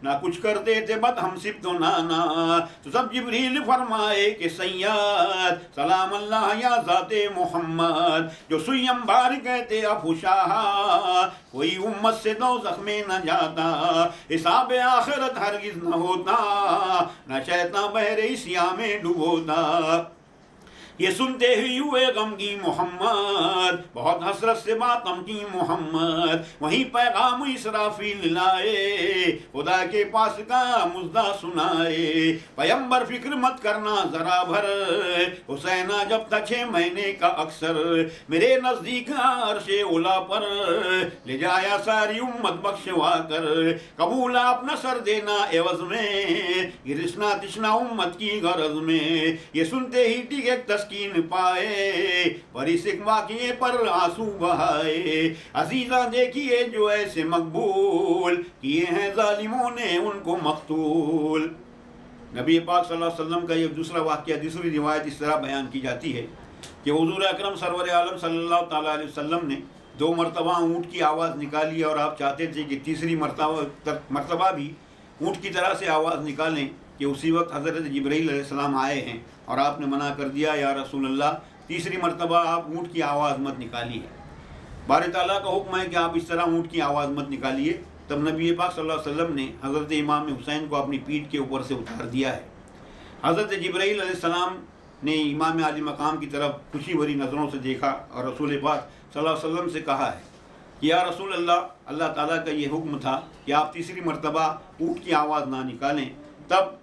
ना कुछ करते थे बद हम सिब तो नाना, तो सब जिब्रील फरमाए कि सैयद सलाम अल्लाह या ज़ाते मोहम्मद, जो सुयम बार कहते अफुशाहा, कोई उम्मत से दोज़ख में न जाता, हिसाब आखिरत हरगिज़ न होता, न शैतान बहरे सिया में डुबोता। ये सुनते ही हुए गमगी मोहम्मद, बहुत हसरत से मातम की मोहम्मद। वहीं पैगाम इसराफील लाए, खुदा के पास का मुद्दा सुनाए। पैगंबर फिक्र मत करना जरा भर, हुसैना जब तक 6 महीने का अक्सर, मेरे नजदीक अर्शे उला पर ले जाया सारी उम्मत बख्शवा कर। कबूल अपना सर देना एवज में, गिरसना तिश्ना उम्मत की गरज में। ये सुनते ही ठीक एक तस्कीन पाए, बड़ी सिख वाक़िए पर आंसू बहाए। अजीजा देखिए जो ऐसे मकबूल, किए हैं जालिमों ने उनको मकतूल। नबी पाक सल्लल्लाहु अलैहि वसल्लम का ये दूसरा वाक़या, दूसरी रिवायत इस तरह बयान की जाती है कि हुज़ूर अकरम सरवर आलम सल्लल्लाहु ताला अलैहि वसल्लम ने 2 मरतबा ऊँट की आवाज़ निकाली और आप चाहते थे कि तीसरी मरतबा भी ऊँट की तरह से आवाज़ निकालें कि उसी वक्त हज़रत जिब्रील अलैहिस्सलाम आए हैं और आपने मना कर दिया, या रसूल अल्लाह तीसरी मरतबा आप ऊँट की आवाज़ मत निकालिए। बारी ताला का हुक्म है कि आप इस तरह ऊँट की आवाज़ मत निकालिए। तब नबी पाक सल्लल्लाहु अलैहि वसल्लम ने हज़रत इमाम हुसैन को अपनी पीठ के ऊपर से उतार दिया है। हज़रत जिब्रील अलैहिस्सलाम ने इमाम आली मकाम की तरफ खुशी भरी नज़रों से देखा और रसूल पाक सल्लल्लाहु अलैहि वसल्लम से कहा है कि या रसूल अल्लाह, अल्लाह ताला का ये हुक्म था कि आप तीसरी मरतबा ऊँट की आवाज़ ना निकालें। तब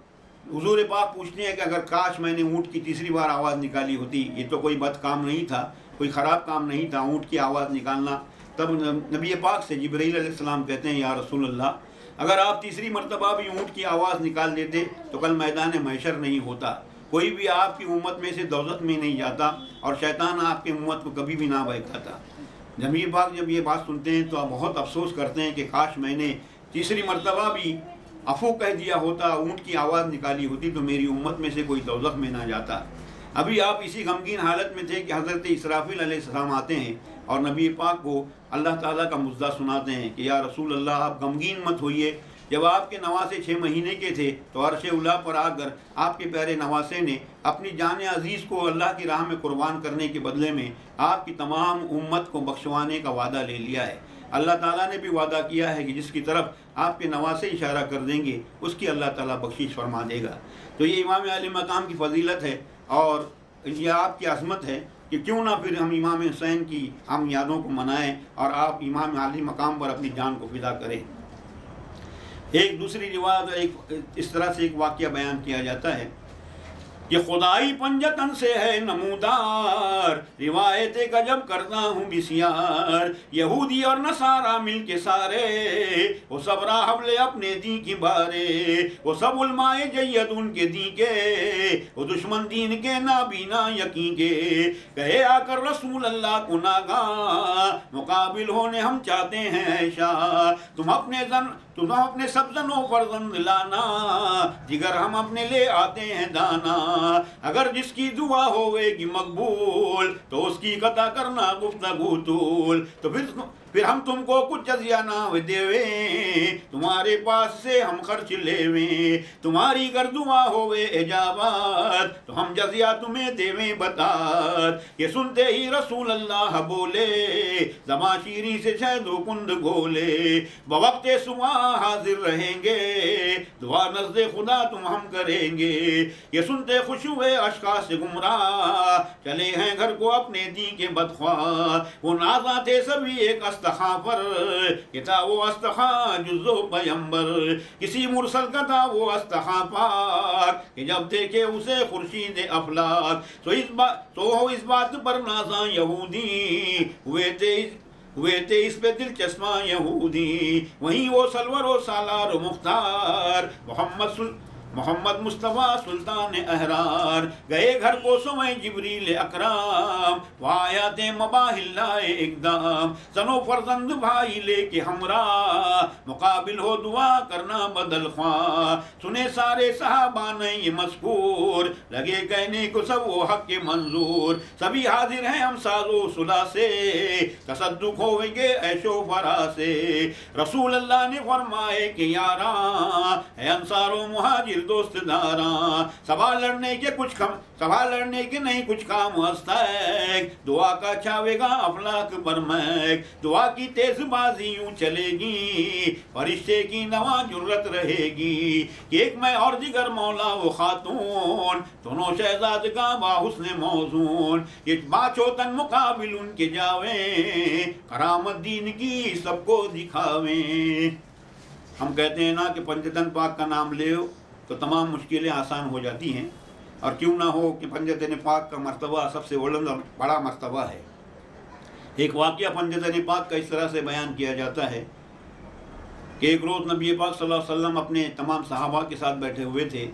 हुजूर पाक पूछते हैं कि अगर काश मैंने ऊँट की तीसरी बार आवाज़ निकाली होती, ये तो कोई बद काम नहीं था, कोई ख़राब काम नहीं था ऊँट की आवाज़ निकालना। तब नबी पाक से जिब्रील अलैहिस्सलाम कहते हैं, या रसूल अल्लाह, अगर आप तीसरी मरतबा भी ऊँट की आवाज़ निकाल देते तो कल मैदान महशर नहीं होता, कोई भी आपकी उम्मत में से दौलत में नहीं जाता और शैतान आपकी उम्मत को कभी भी ना बहकाता। नबी पाक जब ये बात सुनते हैं तो आप बहुत अफसोस करते हैं कि काश मैंने तीसरी मरतबा भी अफू कह दिया होता, ऊँट की आवाज़ निकाली होती तो मेरी उम्मत में से कोई दोज़ख में ना जाता। अभी आप इसी गमगीन हालत में थे कि हज़रत इसराफील अलैहिस्सलाम आते हैं और नबी पाक को अल्लाह ताला का मुद्दा सुनाते हैं कि या रसूल अल्लाह, आप गमगीन मत होइए। जब आपके नवासे 6 महीने के थे तो अर्श उला पर आकर आपके प्यारे नवासे ने अपनी जान अजीज़ को अल्लाह की राह में कुर्बान करने के बदले में आपकी तमाम उम्मत को बख्शवाने का वादा ले लिया है। अल्लाह ताला ने भी वादा किया है कि जिसकी तरफ आपके नवासे इशारा कर देंगे उसकी अल्लाह ताला बख्शिश फरमा देगा। तो ये इमाम आली मकाम की फजीलत है और ये आपकी अज़मत है कि क्यों ना फिर हम इमाम हुसैन की हम यादों को मनाएं और आप इमाम आली मकाम पर अपनी जान को फिदा करें। एक दूसरी रिवायत एक इस तरह से एक वाक़या बयान किया जाता है कि खुदाई पंजतन से है नमूदार, रिवायत गजब करता हूँ बिसियार। यहूदी और नसारा मिल के सारे, वो सब राहब ले अपने दी की बारे। वो सब उलमाए जय्यद उनके दी के, वो दुश्मन दीन के नाबीना यकीन के। कहे आकर रसूल अल्लाह को नागा, मुकाबिल होने हम चाहते हैं ऐशा। तुम अपने सब जनों फर्जंद लाना, जिगर हम अपने ले आते हैं दाना। अगर जिसकी दुआ होवेगी मकबूल तो उसकी कता करना गुफ्तगू तूल। तो फिर हम तुमको कुछ जजिया ना देवे, तुम्हारे पास से हम खर्च लेवे। तुम्हारी अगर दुआ होवे इजाबत तो हम जजिया तुम्हें देवे बतात। ये सुनते ही रसूल अल्लाह बोले, ज़माशीरी से शहदो कुंद गोले। बवक्ते सुबह हाजिर रहेंगे, दुआ नज़्दे खुदा तुम हम करेंगे। ये सुनते खुश हुए अशका से गुमराह, चले हैं घर को अपने दी के बदख्वाह। वो नाज़ा थे सभी एक अस्तखा पर, ये था वो अस्तखा जुज़ो पैगंबर। किसी मुरसल का था वो अस्तखा पाक, कि जब देखे उसे खुर्शीद अफलाक। तो इस बात पर नाज़ा यहूदी हुए थे इस पे दिलचस्पा यहूदी। वहीं वो सलवर व सालार मुख्तार मोहम्मद मुस्तफ़ा सुल्तान अहरार, गए घर को समय जिब्रील अकराम। वायात मबाहिल्लाए एकदम, सनो फर्जंद भाई लेके हमरा। मुकाबिल हो दुआ करना बदल ख्वाह। सुने सारे सहाबा ने ये मज़कूर, लगे कहने को सब वो हक के मंजूर। सभी हाजिर हैं हम साजो सुला से, तसद्दुक होवेंगे ऐशो फरा से। रसूल अल्लाह ने फरमाए कि यारा है अंसारो मुहाजिर फिर दोस्त दारा। सवाल लड़ने के नहीं कुछ काम हंसता है, दुआ का छावेगा अफलाक पर महक। दुआ की तेज बाजी यूं चलेगी, फरिश्ते की नवा जुर्रत रहेगी। एक मैं और जिगर मौला वो खातून, दोनों शहजाद का बाहुस्न मौजून। ये बाचोतन मुकाबिल उनके जावे, करामत दीन की सबको दिखावे। हम कहते हैं ना कि पंजतन पाक का नाम ले तो तमाम मुश्किलें आसान हो जाती हैं, और क्यों ना हो कि पंजतन पाक का मर्तबा सबसे बुलंद और बड़ा मर्तबा है। एक वाक़या पंजतन पाक का इस तरह से बयान किया जाता है कि एक रोज़ नबी पाक सल्लल्लाहु अलैहि वसल्लम अपने तमाम सहाबा के साथ बैठे हुए थे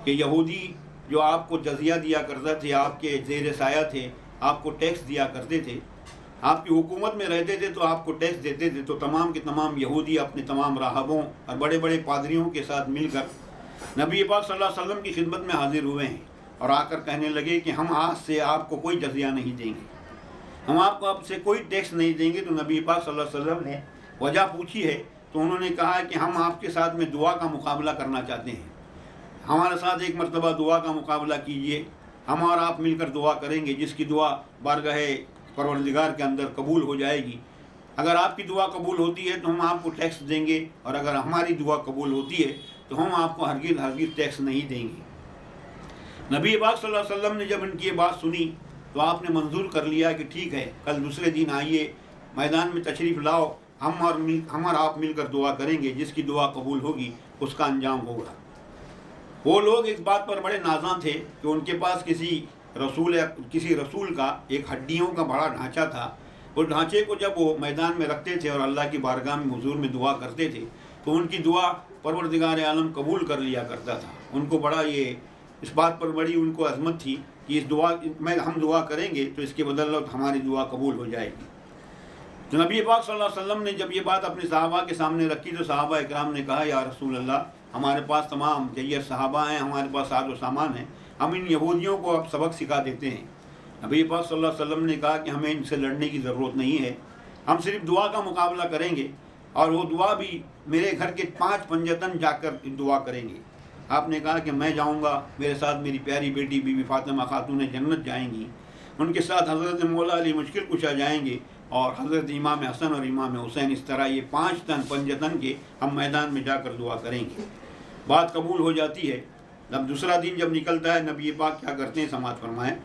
कि यहूदी जो आपको जजिया दिया करते थे, आपके ज़ेर साया थे, आपको टैक्स दिया करते थे, आपकी हुकूमत में रहते थे तो आपको टैक्स देते थे। तो तमाम के तमाम यहूदी अपने तमाम राहबों और बड़े बड़े पादरियों के साथ मिलकर नबी पाक सल्लल्लाहु अलैहि वसल्लम की खिदमत में हाजिर हुए हैं और आकर कहने लगे कि हम आज से आपको कोई जजिया नहीं देंगे, हम आपको आपसे कोई टैक्स नहीं देंगे। तो नबी पाक सल्लल्लाहु अलैहि वसल्लम ने वजह पूछी है, तो उन्होंने कहा है कि हम आपके साथ में दुआ का मुकाबला करना चाहते हैं, हमारे साथ एक मरतबा दुआ का मुकाबला कीजिए, हम और आप मिलकर दुआ करेंगे, जिसकी दुआ बारगाह परवरदिगार के अंदर कबूल हो जाएगी। अगर आपकी दुआ कबूल होती है तो हम आपको टैक्स देंगे, और अगर हमारी दुआ कबूल होती है तो हम आपको हरगिज़ टैक्स नहीं देंगे। नबी पाक सल्लल्लाहु अलैहि वसल्लम ने जब इनकी ये बात सुनी तो आपने मंजूर कर लिया कि ठीक है, कल दूसरे दिन आइए, मैदान में तशरीफ़ लाओ, हम और आप मिलकर दुआ करेंगे, जिसकी दुआ कबूल होगी उसका अंजाम होगा। वो लोग इस बात पर बड़े नाज़ा थे कि उनके पास किसी रसूल का एक हड्डियों का बड़ा ढांचा था। उस ढांचे को जब वो मैदान में रखते थे और अल्लाह की बारगाह में हुजूर में दुआ करते थे तो उनकी दुआ परवरदिगार आलम कबूल कर लिया करता था। उनको बड़ा इस बात पर बड़ी उनको अज़मत थी कि इस दुआ में हम दुआ करेंगे तो इसके बदौलत हमारी दुआ कबूल हो जाएगी। तो नबी पाक सल्लल्लाहु अलैहि वसल्लम ने जब ये बात अपने सहाबा के सामने रखी तो सहाबा इकराम ने कहा, या रसूल अल्लाह, हमारे पास तमाम जय्यद सहाबा हैं, हमारे पास साजो सामान है, हम इन यहूदियों को अब सबक सिखा देते हैं। नबी पाक सल्लल्लाहु अलैहि वसल्लम ने कहा कि हमें इनसे लड़ने की ज़रूरत नहीं है, हम सिर्फ दुआ का मुकाबला करेंगे, और वो दुआ भी मेरे घर के 5 पंजतन जाकर दुआ करेंगे। आपने कहा कि मैं जाऊंगा, मेरे साथ मेरी प्यारी बेटी बीबी फातिमा खातून जन्नत जाएंगी, उनके साथ हज़रत मौला अली मुश्किल कुशा जाएंगे, और हज़रत इमाम हसन और इमाम हुसैन, इस तरह ये 5 तन पंजतन के हम मैदान में जाकर दुआ करेंगे। बात कबूल हो जाती है। अब दूसरा दिन जब निकलता है, नबी पाक क्या करते हैं, समाज फरमाएं।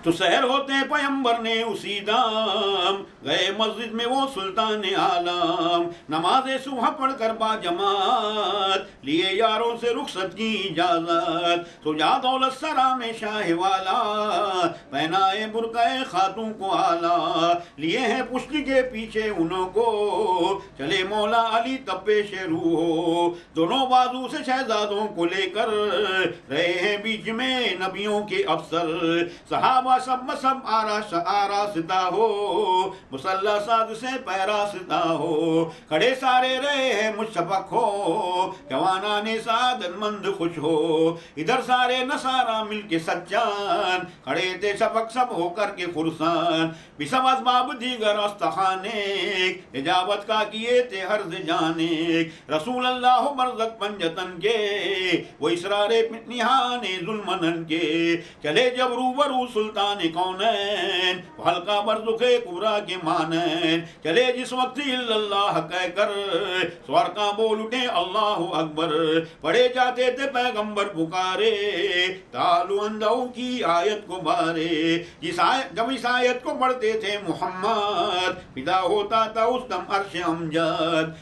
तो सहर होते हैं पैगंबर ने उसी दाम, गए मस्जिद में वो सुल्तान आलम, नमाज सुबह पढ़कर बाजमात, लिए यारों से रुखसत की इजाजत, सुजा दौलत सरा में शाह वाला, पहनाए बुरकाए खातून को आला, लिए हैं पुष्टि के पीछे उन्हों को, चले मौला अली तब पेश रू हो, दोनों बाजू से शहजादों को लेकर रहे हैं बीच में नबियों के अफसर, सहाबा सब आरास्ता हो, मुसल्ला साद से पैरास्ता हो, खड़े सारे रहे हैं मुशफक हो, जवाना ने सादतमंद खुश हो, इधर सारे नसारा मिलके सच्चान, खड़े थे शफक सब होकर के खुरसान, बिसम असबाब दीगर अस्तखाने, इजाबत का किए थे हर्ज जाने, रसूल अल्लाह मर्ज़क पंजतन के, वो इसरारे निहाने जुल्मनन के, चले जब रूबरू सुल्तान कौनैन, हल्का बरजुखे कुबरा के मानैन, चले जिस वक्त इल्लल्लाह कहकर स्वर का बोल उठे अल्लाहु अकबर, पढ़े जाते थे पैगंबर पुकारे, तालु अंदऊ की आयत को बारे, जब इस आयत को पढ़ते थे मोहम्मद, फिदा होता था उस दम अर्श अमजद,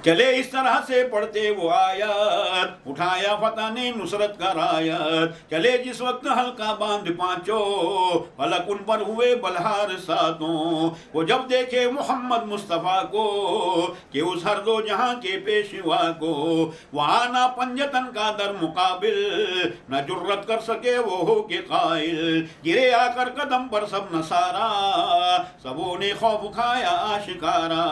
चले इस तरह से पढ़ते वो आयत, उठाया फतह ने नुसरत का रायत, चले जिस वक्त हल्का बांध पांचों, फलक उन पर हुए बलहार सातों, वो जब देखे मोहम्मद मुस्तफ़ा को, कि उस हर दो जहां के पेशवा को, वहाँ ना पंजतन का दर मुकाबिल, न जुर्रत कर सके वो हो के कायल, गिरे आकर कदम पर सब नसारा, सबों ने खौफ खाया आशिकारा,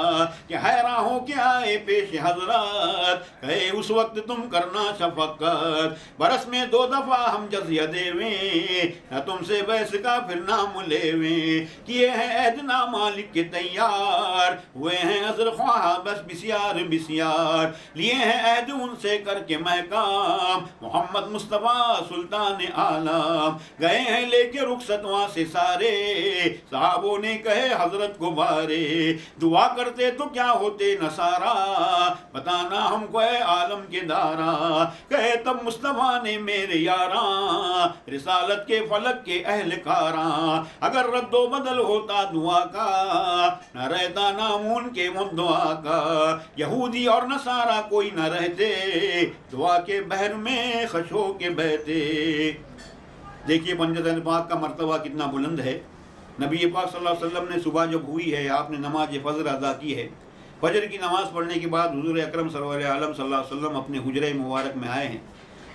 कि हैरान हो के आए पेश हजरत, कहे उस वक्त तुम करना शफकत। बरस में 2 दफा हम जजिया देवें, न तुमसे बहस का फिर नाम लेवें। किए हैं ऐदना मालिक के तैयार, हुए हैं अजर ख्वाह बस बिसियार बिसियार। लिए हैं ऐद उनसे करके महकाम, मोहम्मद मुस्तफ़ा सुल्तान आलम। गए हैं लेके रुखसत वहाँ से सारे, साहबों ने कहे हजरत को बारे। दुआ करते तो क्या होते नसारा, बताना हमको है आलम के दारा। कहे तब मुस्तफा ने मेरे यारा, रिसालत के फलक के अहलकारा। अगर रद्दो बदल होता दुआ का, न रहता नाम उनके मुद्दुआ का। यहूदी और नसारा कोई न रहते, दुआ के बहर में खशो के बहते। देखिए पंजतन पाक का मर्तबा कितना बुलंद है। नबी पाक सल्लल्लाहु अलैहि वसल्लम ने सुबह जब हुई है, आपने नमाज फ़जर अदा की है। फजर की नमाज़ पढ़ने के बाद हुज़ूर अकरम सरवर आलम सल्लल्लाहु अलैहि वसल्लम अपने हुजरे मुबारक में आए हैं।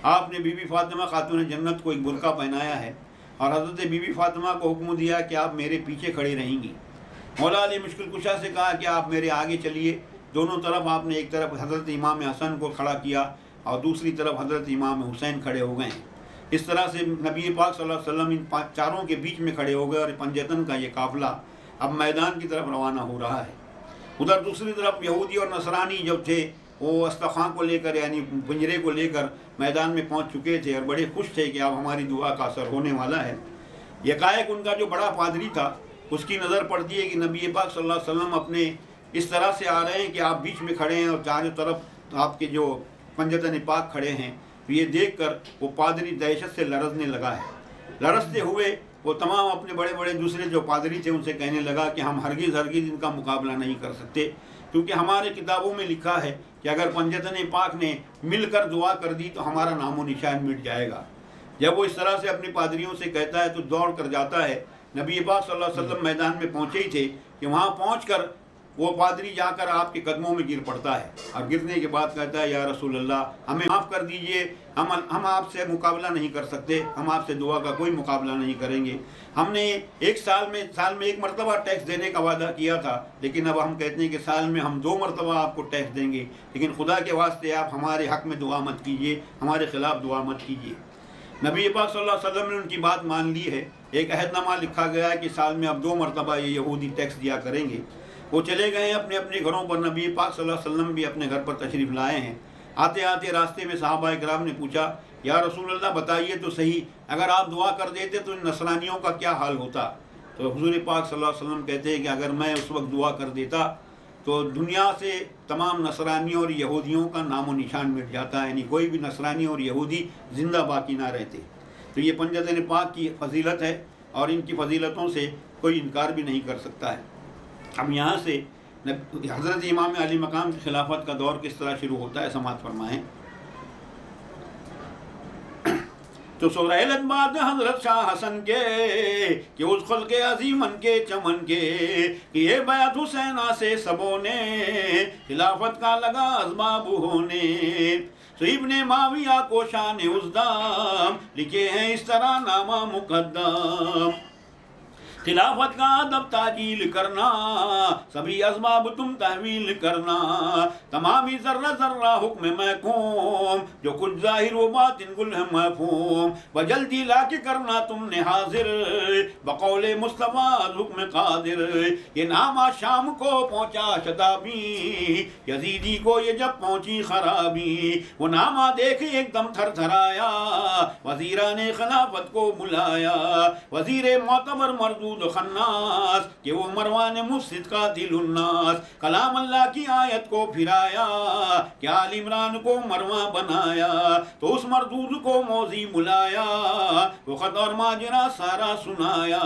आपने बीबी फ़ातिमा खातून जन्नत को एक बुर्का पहनाया है और हज़रत बीबी फ़ातिमा को हुक्म दिया कि आप मेरे पीछे खड़ी रहेंगी। मौला अली मुश्किल कुशा से कहा कि आप मेरे आगे चलिए। दोनों तरफ आपने एक तरफ हज़रत इमाम हसन को खड़ा किया और दूसरी तरफ हज़रत इमाम हुसैन खड़े हो गए। इस तरह से नबी पाक सल्लल्लाहु अलैहि वसल्लम इन चारों के बीच में खड़े हो गए और पंजतन का ये काफ़िला अब मैदान की तरफ रवाना हो रहा है। उधर दूसरी तरफ यहूदी और नसरानी जो थे वो अस्तखां को लेकर यानी पिंजरे को लेकर मैदान में पहुंच चुके थे और बड़े खुश थे कि अब हमारी दुआ का असर होने वाला है। यकायक उनका जो बड़ा पादरी था उसकी नज़र पड़ती है कि नबी पाक सल्लल्लाहु अलैहि वसल्लम अपने इस तरह से आ रहे हैं कि आप बीच में खड़े हैं और चारों तरफ आपके जो पंजतन पाक खड़े हैं। तो ये देखकर वो पादरी दहशत से लरजने लगा है। लरजते हुए वो तमाम अपने बड़े बड़े दूसरे जो पादरी थे उनसे कहने लगा कि हम हरगिज़ हरगिज़ इनका मुकाबला नहीं कर सकते, क्योंकि हमारे किताबों में लिखा है कि अगर पंजतन पाक ने मिलकर दुआ कर दी तो हमारा नामो निशान मिट जाएगा। जब वो इस तरह से अपने पादरियों से कहता है तो दौड़ कर जाता है। नबी पाक सल्लल्लाहु अलैहि वसल्लम मैदान में पहुँचे ही थे कि वहाँ पहुँच वो पादरी जाकर आपके कदमों में गिर पड़ता है और गिरने के बाद कहता है या रसूल अल्लाह हमें माफ़ कर दीजिए, हम आपसे मुकाबला नहीं कर सकते, हम आपसे दुआ का कोई मुकाबला नहीं करेंगे। हमने एक साल में एक मरतबा टैक्स देने का वादा किया था, लेकिन अब हम कहते हैं कि साल में हम 2 मरतबा आपको टैक्स देंगे, लेकिन खुदा के वास्ते आप हमारे हक़ में दुआ मत कीजिए, हमारे ख़िलाफ़ दुआ मत कीजिए। नबी पाक सल्लल्लाहु अलैहि वसल्लम ने उनकी बात मान ली है। एक अहदनामा लिखा गया है कि साल में अब 2 मरतबा ये यहूदी टैक्स दिया करेंगे। वो चले गए अपने अपने घरों पर। नबी पाक सल्लल्लाहु अलैहि वसल्लम भी अपने घर पर तशरीफ़ लाए हैं। आते आते रास्ते में सहाबा इकराम ने पूछा या रसूल अल्लाह बताइए तो सही, अगर आप दुआ कर देते तो इन नसरानियों का क्या हाल होता। तो हुज़ूर पाक सल्लल्लाहु अलैहि वसल्लम कहते हैं कि अगर मैं उस वक्त दुआ कर देता तो दुनिया से तमाम नसरानियों और यहूदियों का नामो निशान मिट जाता, यानी कोई भी नसरानी और यहूदी ज़िंदा बाकी ना रहते। तो ये पंजतन पाक की फजीलत है और इनकी फजीलतों से कोई इनकार भी नहीं कर सकता है। अब यहाँ से हज़रत इमाम अली मकाम की खिलाफत का दौर किस तरह शुरू होता है समात फरमाएँ। तो सोहरत बात हज़रत शाह हसन के कि उस खल के अजीमन के चमन के कि ये बैत हुसैना से सबों ने खिलाफत का लगा असबाब होने। तो इब्ने माविया को शान उज़दाम लिखे हैं इस तरह नामा मुकद्दम। खिलाफत का अदब ताजील करना, सभी असबाब तुम तहवील करना। तमामी जर्रा जर्रा हुक्म महकूम, जो कुछ जाहिर व बातिन गुल है महफूम। बजल्दी लाके करना तुमने हाजिर, बकौले मुस्तफा हुक्म कादिर। ये नामा शाम को पहुँचा शताबी, यजीदी को ये जब पहुँची खराबी। वो नामा देखे एकदम थर थराया, वजीरा ने खिलाफत को बुलाया। वजीर मोतबर मर्दू खन्नास कि वो मरवान मुफसिद का दिलुन्नास। कलाम अल्लाह की आयत को फिराया, क्या आल इमरान को मरवा बनाया। तो उस मरदूद को मौजी बुलाया, वो खत और माजरा सारा सुनाया।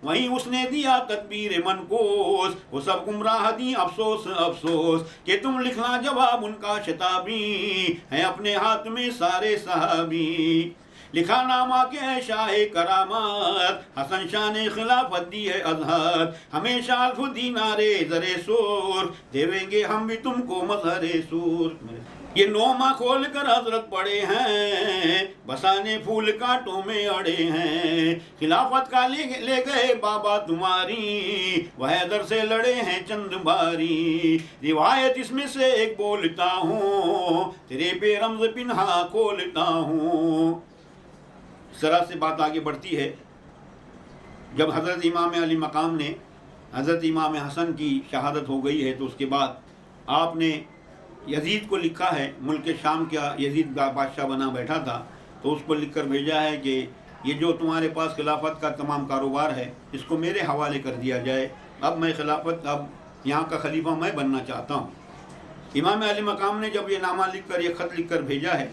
वहीं उसने दिया तदबीर मनकोस, वो सब गुमराह दी अफसोस अफसोस। कि तुम लिखना जवाब उनका शताबी, है अपने हाथ में सारे सहाबी। लिखा नामा के शाह करामत, हसन शाह ने खिलाफत दी है अजहर। हमेशा अल्फ दीनारे जरे सूर, देवेंगे हम भी तुमको मजहरे सूर। ये नोमा खोल कर हजरत पड़े हैं, बसाने फूल कांटों में अड़े हैं। खिलाफत का ले गए बाबा तुम्हारी, वह हैदर से लड़े हैं चंद बारी। रिवायत इसमें से एक बोलता हूँ, तेरे पे रम्ज पिन्हा खोलता हूँ। इस तरह से बात आगे बढ़ती है। जब हज़रत इमाम अली मकाम ने, हज़रत इमाम हसन की शहादत हो गई है, तो उसके बाद आपने यजीद को लिखा है, मुल्क शाम का यजीद बादशाह बना बैठा था, तो उसको लिख कर भेजा है कि ये जो तुम्हारे पास खिलाफत का तमाम कारोबार है, इसको मेरे हवाले कर दिया जाए। अब मैं खिलाफत, अब यहाँ का खलीफा मैं बनना चाहता हूँ। इमाम अली मकाम ने जब ये नामा लिख कर, ये ख़त लिख कर भेजा है,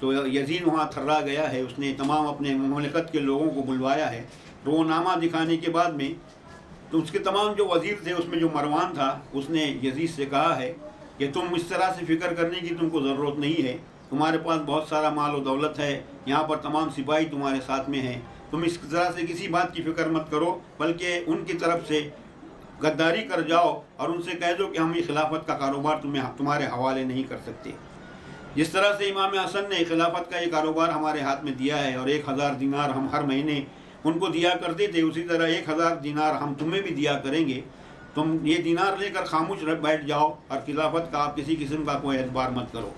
तो यजीद वहाँ थर्रा गया है। उसने तमाम अपने ममलकत के लोगों को बुलवाया है। तो वो नामा दिखाने के बाद में, तो उसके तमाम जो वज़ीर थे, उसमें जो मरवान था, उसने यजीद से कहा है कि तुम इस तरह से फ़िक्र करने की तुमको ज़रूरत नहीं है, तुम्हारे पास बहुत सारा माल और दौलत है, यहाँ पर तमाम सिपाही तुम्हारे साथ में हैं, तुम इस तरह से किसी बात की फ़िक्र मत करो, बल्कि उनकी तरफ से गद्दारी कर जाओ और उनसे कह दो कि हम ये खिलाफत का कारोबार तुम्हारे हवाले नहीं कर सकते। जिस तरह से इमाम हसन ने खिलाफत का ये कारोबार हमारे हाथ में दिया है और 1000 दिनार हम हर महीने उनको दिया करते थे, उसी तरह 1000 दिनार हम तुम्हें भी दिया करेंगे। तुम ये दिनार लेकर खामोश बैठ जाओ और खिलाफत का आप किसी किस्म का कोई एतबार मत करो।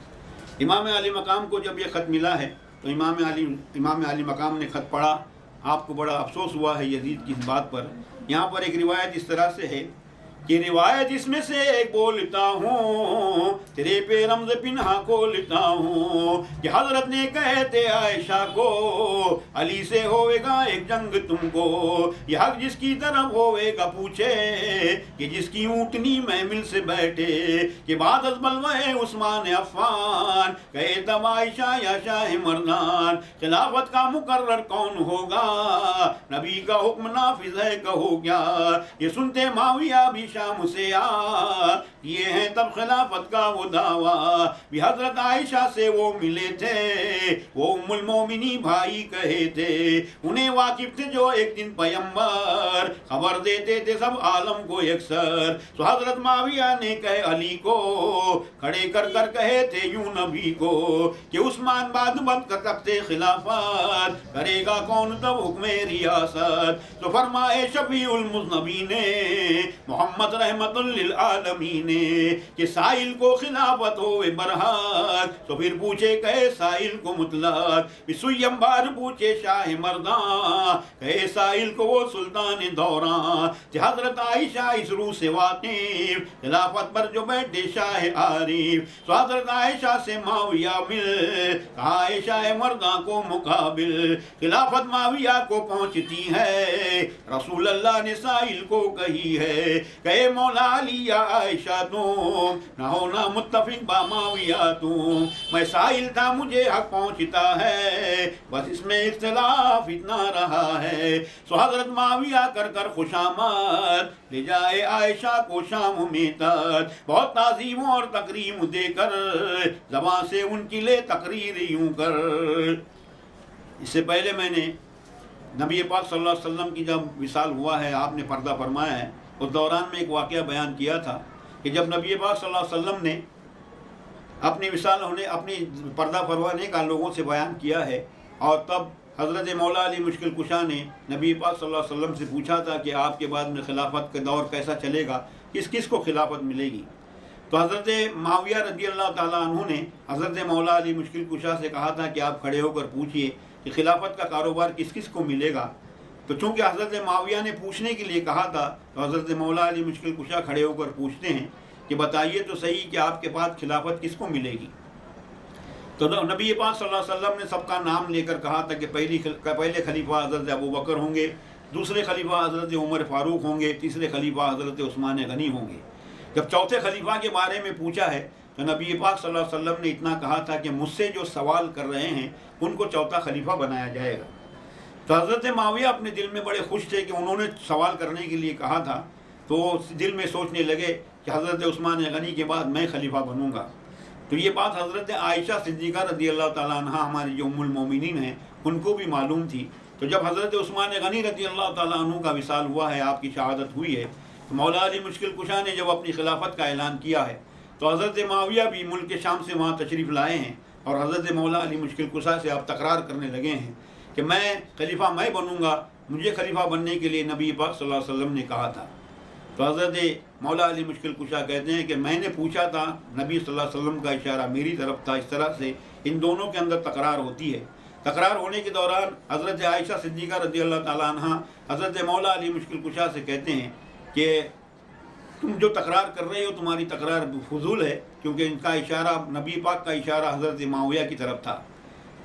इमाम अली मकाम को जब ये ख़त मिला है, तो इमाम अली मकाम ने ख़त पढ़ा। आपको बड़ा अफसोस हुआ है यजीद की इस बात पर। यहाँ पर एक रिवायत इस तरह से है कि रिवायत इसमें से एक बोलता हूँ, तेरे पे रम्ज़ पिन्हा खोलता हूँ, कि हजरत ने कहते आयशा को, अली से होवेगा एक जंग तुमको, यह हक जिसकी तरफ होवेगा पूछे, कि जिसकी ऊँटनी महमिल से बैठे, कि बाद बलवे उस्मान अफ़्फ़ान, कहे तब आयशा या शाह मर्दान, खिलाफत का मुकर्रर कौन होगा, नबी का हुक्म नाफिज है कहो क्या। ये सुनते माविया भी शाम से आ, ये हैं तब खिलाफत का वो दावा, भी हजरत आयशा से वो मिले थे, वो उम्मुल मोमिनी भाई कहे थे, उन्हें वाकिफ थे जो एक दिन पैगंबर खबर देते थे सब आलम को यकसर। तो हजरत माविया ने कहे अली को, खड़े कर कर कहे थे यूं नबी को, कि उस्मान बाद बंद कर सकते खिलाफत, करेगा कौन तब हुक्म रियासत। तो फरमाए शफीउल मुज़नबी ने, मोहम्मद रहमतुल लिल आलमीन ने, कि साइल को खिलाफत होवे बरहक, तो फिर पूछे कहे साइल को मुतलक, बिसुयम बार पूछे शाह मर्दा, कहे साइल को वो सुल्तान दौरा, हजरत आयशा इस रूह से वाकिफ, खिलाफत पर जो बैठे शाह आरिफ। तो हजरत आयशा से माविया मिल, आयशा मर्दा को मुकाबिल, खिलाफत माविया को पहुंचती है, रसूल अल्लाह ने साइल को कही है, कहे मौला अली या आयशा तुम ना हो ना मुत्तफिक बा माविया तुम, मैं साइल था मुझे हक पहुंचता है, बस इसमें इख्तिलाफ इतना रहा है। सो हजरत माविया कर कर खुशामद, ले जाए आयशा को शाम में तक, बहुत ताज़ीम और तकरीम देकर, ज़बान से उनकी ले तकरीर यूं कर। इससे पहले मैंने नबी पाक सल्लल्लाहु अलैहि वसल्लम की जब विसाल हुआ है, आपने पर्दा फरमाया है, उस दौरान में एक वाक़या बयान किया था कि जब नबी पाक सल्लल्लाहु अलैहि वसल्लम ने अपनी विसाल होने, अपनी पर्दा फरमाने का लोगों से बयान किया है, और तब हज़रत मौला अली मुश्किल कुशा ने नबी पाक सल्लल्लाहु अलैहि वसल्लम से पूछा था कि आपके बाद में खिलाफत का दौर कैसा चलेगा, किस किस को खिलाफत मिलेगी। तो हज़रत माविया रज़ी अल्लाह ताला अन्हु ने हज़रत मौला अली मुश्किल कुशा से कहा था कि आप खड़े होकर पूछिए कि खिलाफत का कारोबार किस किस को मिलेगा। तो चूँकि हज़रत माविया ने पूछने के लिए कहा था, तो हज़रत मौला अली मुश्किल कुशा खड़े होकर पूछते हैं कि बताइए तो सही कि आपके पास खिलाफत किसको मिलेगी। तो नबी पाक सल्लल्लाहु अलैहि वसल्लम ने सबका नाम लेकर कहा था कि पहले खलीफा हज़रत अबू बकर होंगे, दूसरे खलीफा हज़रत उमर फ़ारूक होंगे, तीसरे खलीफा हज़रत उस्मान गनी होंगे। जब चौथे खलीफा के बारे में पूछा है, तो नबी पाक सल्लल्लाहु अलैहि वसल्लम ने इतना कहा था कि मुझसे जो सवाल कर रहे हैं उनको चौथा खलीफा बनाया जाएगा। तो हज़रत माविया अपने दिल में बड़े खुश थे कि उन्होंने सवाल करने के लिए कहा था, तो दिल में सोचने लगे कि हज़रत उस्मान गनी के बाद मैं खलीफा बनूंगा। तो ये बात हज़रत आयशा सिद्दीक़ा रज़ी अल्लाह ताला अन्हा, हमारी जो उम्मुल मोमिनीन हैं, उनको भी मालूम थी। तो जब हज़रत उस्मान गनी रज़ी अल्लाह ताला अन्हु का विसाल हुआ है, आपकी शहादत हुई है, तो मौला अली मुश्किल कुशा ने जब अपनी खिलाफत का ऐलान किया है, तो हज़रत माविया भी मुल्क शाम से वहाँ तशरीफ़ लाए हैं और हज़रत मौला अली मुश्किल कुशा से आप तकरार करने लगे हैं कि मैं खलीफा मैं बनूँगा, मुझे खलीफा बनने के लिए नबी पाक सल्लल्लाहु अलैहि वसल्लम ने कहा था। तो हज़रत मौला अली मुश्किल कुशा कहते हैं कि मैंने पूछा था, नबी सल्लल्लाहु अलैहि वसल्लम का इशारा मेरी तरफ था। इस तरह से इन दोनों के अंदर तकरार होती है। तकरार होने के दौरान हज़रत आयशा सिद्दीक़ा रज़ियल्लाहु ताला अन्हा हज़रत मौला अली मुश्किल कुशा से कहते हैं कि तुम जो तकरार कर रहे हो तुम्हारी तकरार फजूल है, क्योंकि इनका इशारा नबी पाक का इशारा हज़रत माविया की तरफ था।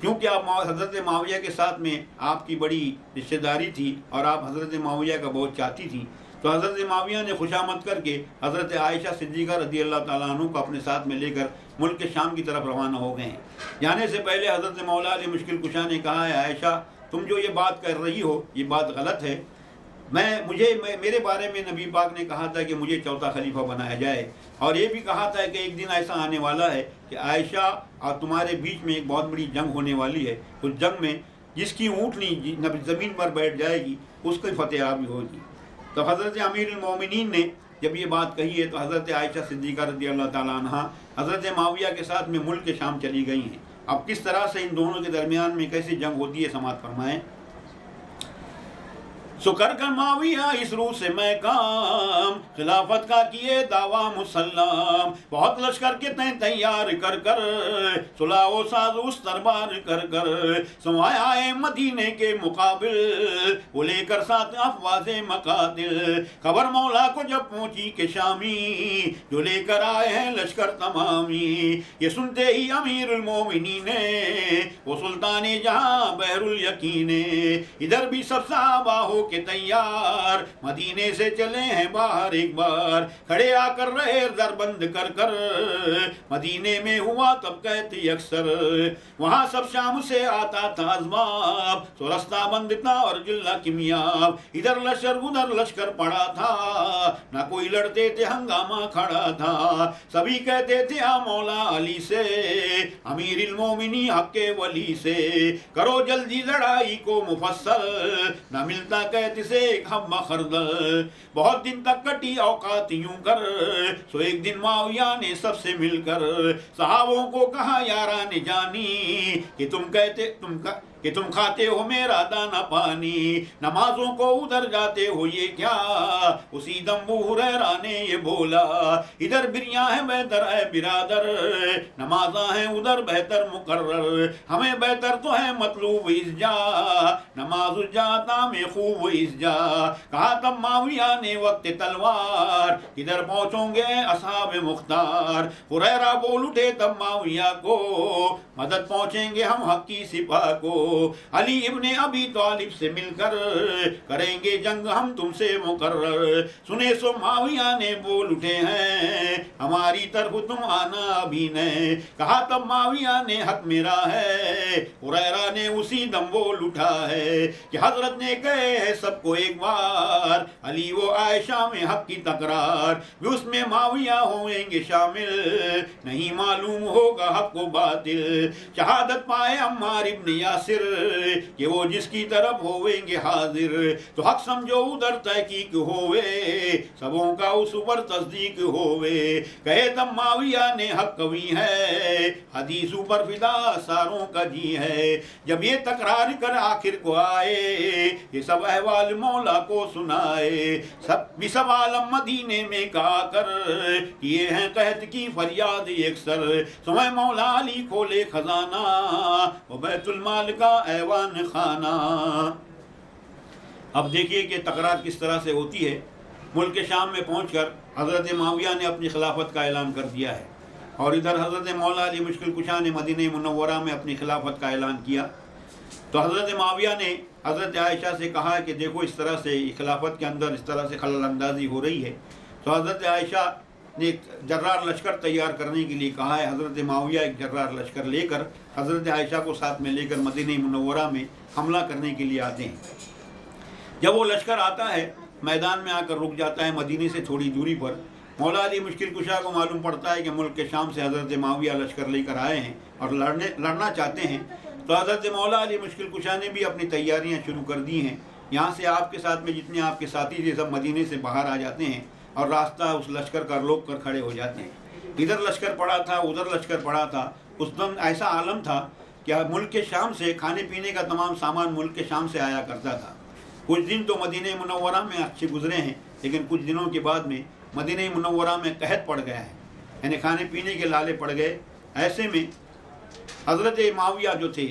क्योंकि आप हज़रत माविया के साथ में आपकी बड़ी रिश्तेदारी थी और आप हज़रत माविया का बहुत चाहती थी। तो हज़रत माविया ने खुशामद करके हज़रत आयशा सिद्दीक़ा रज़ियल्लाहु ताला अन्हा को अपने साथ में लेकर मुल्क शाम की तरफ रवाना हो गए हैं। जाने से पहले हज़रत मौला अली मुश्किल कुशा ने कहा है, आयशा तुम जो ये बात कर रही हो ये बात गलत है। मेरे बारे में नबी पाक ने कहा था कि मुझे चौथा खलीफा बनाया जाए, और ये भी कहा था कि एक दिन ऐसा आने वाला है कि आयशा और तुम्हारे बीच में एक बहुत बड़ी जंग होने वाली है। उस जंग में जिसकी ऊँटनी ज़मीन पर बैठ जाएगी उसकी फतेहाबी होगी। तो हज़रत अमीरुल मोमिनीन ने जब ये बात कही है तो हज़रत आयशा सिद्दीक़ा रज़ियल्लाहु ताला अन्हा हज़रत माविया के साथ में मुल्क शाम चली गई हैं। अब किस तरह से इन दोनों के दरमियान में कैसी जंग होती है समात फरमाएँ। सो कर कर माविया इस रूह से मैं काम, खिलाफत का किए दावा मुसल्लम। बहुत लश्कर के तैयार कर कर, सुलाओ साज उस दरबार कर कर। समाया है मदीने के मुकाबिल, वो लेकर साथ अफवाज़े मकादिल। खबर मौला को जब पहुंची के शामी, जो लेकर आए हैं लश्कर तमामी। ये सुनते ही अमीरुल मोमिनीन ने, वो सुल्तान जहां बहरुल यकीने। इधर भी सब सहाबा हो के तैयार, मदीने से चले हैं बाहर एक बार। खड़े आकर रहे दर बंद कर कर, मदीने में हुआ तब कहती अक्सर। वहां सब शाम से आता था अज़बाब, तो रास्ता बंद था और जिल्ला किमियाब। इधर लश्कर उधर लश्कर पड़ा था, ना कोई लड़ते थे हंगामा खड़ा था। सभी कहते थे आ मौला अली से, अमीरुल मोमिनीन हक़्क़े वली से। करो जल्दी लड़ाई को मुफस्सल, ना मिलता कहते से हम खरदल। बहुत दिन तक कटी औकात यूं कर, सो एक दिन माविया ने सबसे मिलकर सहाबों को कहा यारा ने जानी, कि तुम खाते हो मेरा दाना पानी। नमाजों को उधर जाते हो ये क्या, उसी दम हुरैरा ने ये बोला। इधर बिरिया है बेहतर है बिरादर, नमाजा है उधर बेहतर मुकर्रर। हमें बेहतर तो है मतलूब इस्जा, नमाज जाता में खूब इस्जा। कहा तब माविया ने वक्त तलवार, इधर पहुंचोगे असहाब मुख्तार। हुरैरा बोल उठे तब माविया को, मदद पहुंचेंगे हम हक की सिपा को। अली इब्ने अबी तालिब से मिलकर, करेंगे जंग हम तुमसे मुकर्रर। सुने सो माविया ने बोल उठे हैं, हमारी तरफ तुम आना अभी ने। कहा तब माविया ने हक मेरा है, हुरैरा ने उसी दम बोल उठा है, कि हजरत ने कहे है सबको एक बार, अली वो आयशा में हक की तकरार। भी उसमें माविया होंगे शामिल, नहीं मालूम होगा हक को बातिल। शहादत पाए अम्मार इब्न यासिर, कि वो जिसकी तरफ होवेंगे हाजिर। तो हक समझो उधर तहकीक होवे, सबों का उस पर तस्दीक होवे। कहे तब माविया ने हक कवि है, हदीस ऊपर फिदा सारों का जी है। जब ये तकरार कर आखिर को आए, ये सब अहवाल मौला को सुनाए। सब आलम मदीने में कहा कर, ये हैं कहत की फरियाद एक सर। समय मौला अली खोले खजाना, वो बैतुल माल का ऐवान खाना। अब देखिए कि तकरार किस तरह से होती है। मुल्क शाम में पहुंचकर हज़रत माविया ने अपनी खिलाफत का ऐलान कर दिया है, और इधर हज़रत मौला अली मुश्किल कुशा ने मदीने मुनव्वरा में अपनी खिलाफत का ऐलान किया। तो हज़रत माविया ने हज़रत आयशा से कहा कि देखो इस तरह से खिलाफत के अंदर इस तरह से खलल अंदाजी हो रही है। तो हज़रत आयशा ने एक जर्रार लश्कर तैयार करने के लिए कहा है। हज़रत माविया एक जर्रार लश्कर लेकर हज़रत आयशा को साथ में लेकर मदीने मुनव्वरा में हमला करने के लिए आते हैं। जब वो लश्कर आता है, मैदान में आकर रुक जाता है मदीने से थोड़ी दूरी पर। मौला अली मुश्किल कुशा को मालूम पड़ता है कि मुल्क के शाम से हज़रत माविया लश्कर लेकर आए हैं और लड़ना चाहते हैं। तो हज़रत मौला अली मुश्किल कुशा ने भी अपनी तैयारियाँ शुरू कर दी हैं। यहाँ से आपके साथ में जितने आपके साथी थे सब मदीने से बाहर आ जाते हैं और रास्ता उस लश्कर का रोक कर खड़े हो जाते हैं। इधर लश्कर पड़ा था, उधर लश्कर पड़ा था। उस दिन ऐसा आलम था कि मुल्क के शाम से खाने पीने का तमाम सामान मुल्क के शाम से आया करता था। कुछ दिन तो मदीने मुनव्वरा में अच्छे गुजरे हैं, लेकिन कुछ दिनों के बाद में मदीने मुनव्वरा में कहत पड़ गया है, यानी खाने पीने के लाले पड़ गए। ऐसे में हज़रत माविया जो थे,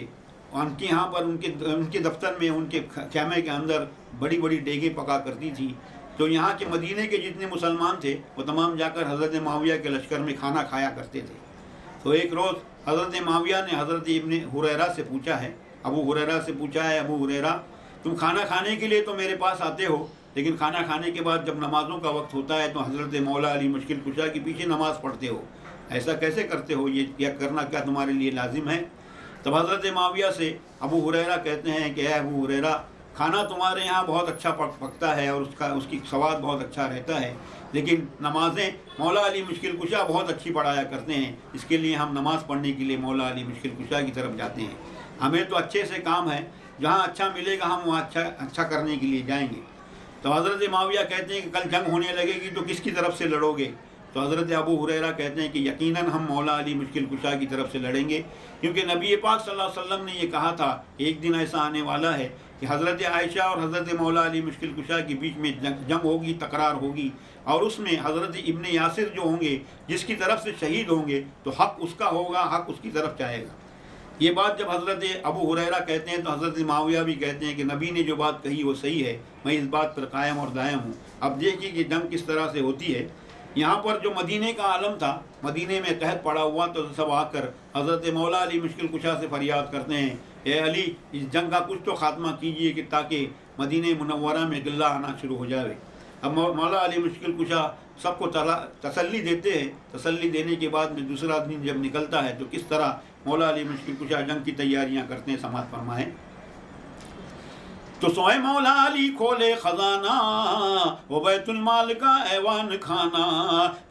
उनके यहाँ पर उनके दफ्तर में, उनके खैमे के अंदर बड़ी बड़ी डेगें पका करती थी। तो यहाँ के मदीने के जितने मुसलमान थे वो तमाम जाकर हज़रत माविया के लश्कर में खाना खाया करते थे। तो एक रोज़ हज़रत माविया ने हज़रत इब्न हुरैरा से पूछा है, अबू हुरैरा से पूछा है, अबू हुरैरा तुम खाना खाने के लिए तो मेरे पास आते हो, लेकिन खाना खाने के बाद जब नमाज़ों का वक्त होता है तो हज़रत मौला अली मुश्किल कुशा के पीछे नमाज़ पढ़ते हो, ऐसा कैसे करते हो? ये करना क्या तुम्हारे लिए लाजिम है? तब हज़रत माविया से अबू हुरैरा कहते हैं कि अबू हुरैरा, खाना तुम्हारे यहाँ बहुत अच्छा पकता है और उसकी स्वाद बहुत अच्छा रहता है, लेकिन नमाज़ें मौला अली मुश्किल कुशा बहुत अच्छी पढ़ाया करते हैं, इसके लिए हम नमाज़ पढ़ने के लिए मौला अली मुश्किल कुशा की तरफ जाते हैं। हमें तो अच्छे से काम है, जहाँ अच्छा मिलेगा हम वहाँ अच्छा करने के लिए जाएंगे। तो हज़रत माविया कहते हैं कि कल जंग होने लगेगी तो किसकी तरफ से लड़ोगे? तो हज़रत अबू हुरैरा कहते हैं कि यकीनन हम मौला अली मुश्किल कुशा की तरफ से लड़ेंगे, क्योंकि नबी पाक सल्लल्लाहु अलैहि वसल्लम ने ये कहा था एक दिन ऐसा आने वाला है कि हज़रत आयशा और हज़रत मौला अली मुश्किल कुशा के बीच में जंग होगी, तकरार होगी, और उसमें हज़रत इब्ने यासिर जो होंगे, जिसकी तरफ से शहीद होंगे, तो हक़ उसका होगा, हक़ उसकी तरफ जाएगा। ये बात जब हज़रत अबू हुरैरा कहते हैं तो हज़रत माविया भी कहते हैं कि नबी ने जो बात कही वो सही है, मैं इस बात पर कायम और दायम हूँ। अब देखिए कि जंग किस तरह से होती है। यहाँ पर जो मदीने का आलम था, मदीने में कहत पड़ा हुआ, तो सब आकर हज़रत मौला अली मुश्किल कुशा से फरियाद करते हैं, ए अली इस जंग का कुछ तो ख़ात्मा कीजिए कि ताकि मदीने मुनव्वरा में गिल्ला आना शुरू हो जाए। अब मौला अली मुश्किल कुशा सबको तसल्ली देते हैं। तसल्ली देने के बाद में दूसरा दिन जब निकलता है तो किस तरह मौला अली मुश्किल कुशा जंग की तैयारियां करते हैं, समाज फरमाएं। तो सोए मौला अली खोले खजाना, वो बैतुल माल का ऐवान खाना,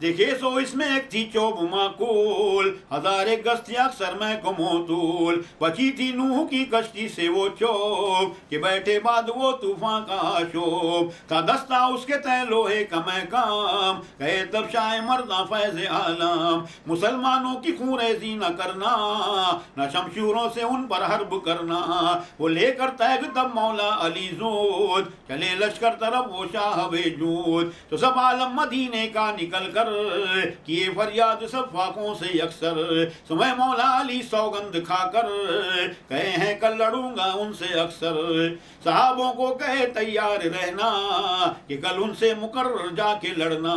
देखे सो इसमें एक थी चोब माकूल, हज़ारे गस्ती अक्सर मैं को मोतूल, बची थी नूह की कश्ती से वो चोब, कि बैठे बाद वो तूफान का शोब, था दस्ता उसके तय लोहे का मैं काम, कहे तब शाह मर्दा फैज़ आलम, मुसलमानों की खूरेज़ी न करना, न शमशूरों से उन पर हर्ब करना, वो लेकर तैग तब मौला अली ज़ूद, चले लश्कर तरफ वो शाह बेजूद। तो सब आलम मदीने का निकल कर किए फरियाद सब फाकों से अक्सर, सुबह मौला अली सौगंध खाकर कहे हैं कल लड़ूंगा उनसे अक्सर, सहाबों को कहे तैयार रहना कि कल उनसे मुकर्रर जाके लड़ना,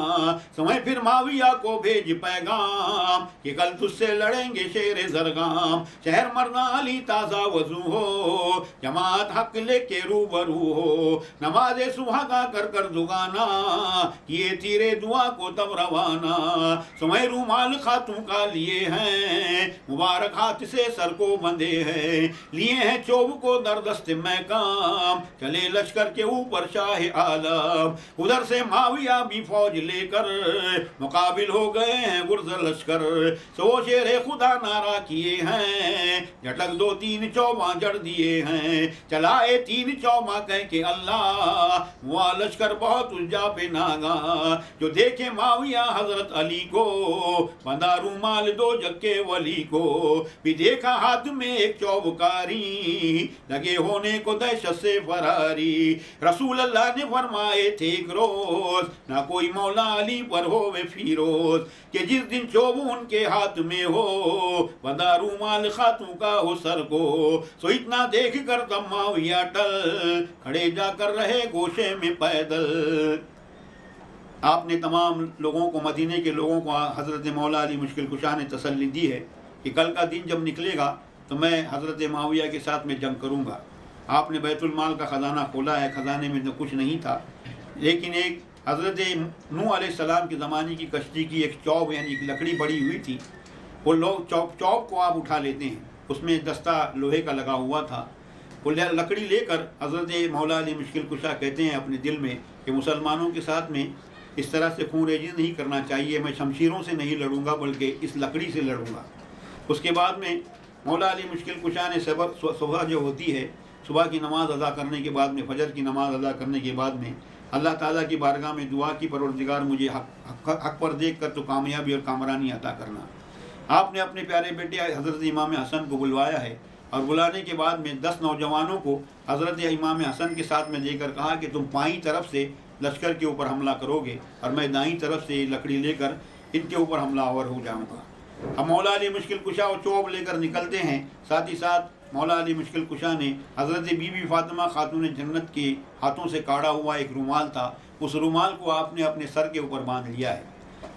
समय फिर माविया को भेज पैगाम कि कल तुझसे लड़ेंगे शेर जरगाम, शहर मरना अली ताज़ा वजू हो, जमात हक लेके रूबरू हो, नमाज़े सुबह का कर कर दुगाना, किए तीरे दुआ को तब रवाना, समय रूमाल खातों का लिए हैं, मुबारक हाथ से सर को बंधे हैं, लिए हैं चोब को दरदस्त में काम, चले लश्कर के ऊपर शाह आलम, उधर से माविया भी फौज लेकर मुकाबिल हो गए हैं गुर्जर लश्कर, सो शेर खुदा नारा किए हैं, झटक 2-3 चौबा जड़ दिए हैं, चलाए 3 चौबा कह के अल्लाह, हुआ लश्कर बहुत उलझा पे नागा, जो देखे माविया हजरत अली को, बंदा रूमाल 2 जग के वली को, भी देखा हाथ में एक चौबकारी, लगे होने को दहशत से फरारी, रसूल अल्लाह ने फरमाए थे एक रोज, ना कोई मौला अली पर हो वे फिरोज, कि जिस दिन चोब उनके हाथ में हो, बंदा रूमाल खातू का हो सर को, सो इतना देख कर तब माविया टल, खड़े जाकर रहे गोशे में पैदल। आपने तमाम लोगों को, मदीने के लोगों को हज़रत मौला अली मुश्किल कुशा ने तसल्ली दी है कि कल का दिन जब निकलेगा तो मैं हज़रत माविया के साथ में जंग करूँगा। आपने बैतुल माल का ख़जाना खोला है, ख़जाने में तो कुछ नहीं था, लेकिन एक हज़रत नूह अलैहिस्सलाम के ज़माने की कश्ती की एक चौब यानी एक लकड़ी बड़ी हुई थी, वो लोग चौब को आप उठा लेते हैं, उसमें दस्ता लोहे का लगा हुआ था, वो लकड़ी लेकर हज़रत मौला अली मुश्किल कुशा कहते हैं अपने दिल में कि मुसलमानों के साथ में इस तरह से खूनरेजी नहीं करना चाहिए, मैं शमशीरों से नहीं लड़ूंगा बल्कि इस लकड़ी से लड़ूंगा। उसके बाद में मौला अली मुश्किल कुशा ने सुबह जो होती है, सुबह की नमाज़ अदा करने के बाद में, फजर की नमाज़ अदा करने के बाद में अल्लाह ताला की बारगाह में दुआ की, परवरदिगार मुझे हक पर देख कर तो कामयाबी और कामरानी अता करना। आपने अपने प्यारे बेटे हज़रत इमाम हसन को बुलवाया है और बुलाने के बाद में 10 नौजवानों को हज़रत इमाम हसन के साथ में देकर कहा कि तुम बाईं तरफ से लश्कर के ऊपर हमला करोगे और मैं दाईं तरफ से लकड़ी लेकर इनके ऊपर हमलावर हो जाऊंगा। अब मौला अली मुश्किल कुशा और चौब लेकर निकलते हैं। साथ ही साथ मौला अली मुश्किल कुशा ने हज़रत बीबी फातिमा खातून जन्नत के हाथों से काढ़ा हुआ एक रुमाल था, उस रुमाल को आपने अपने सर के ऊपर बांध लिया है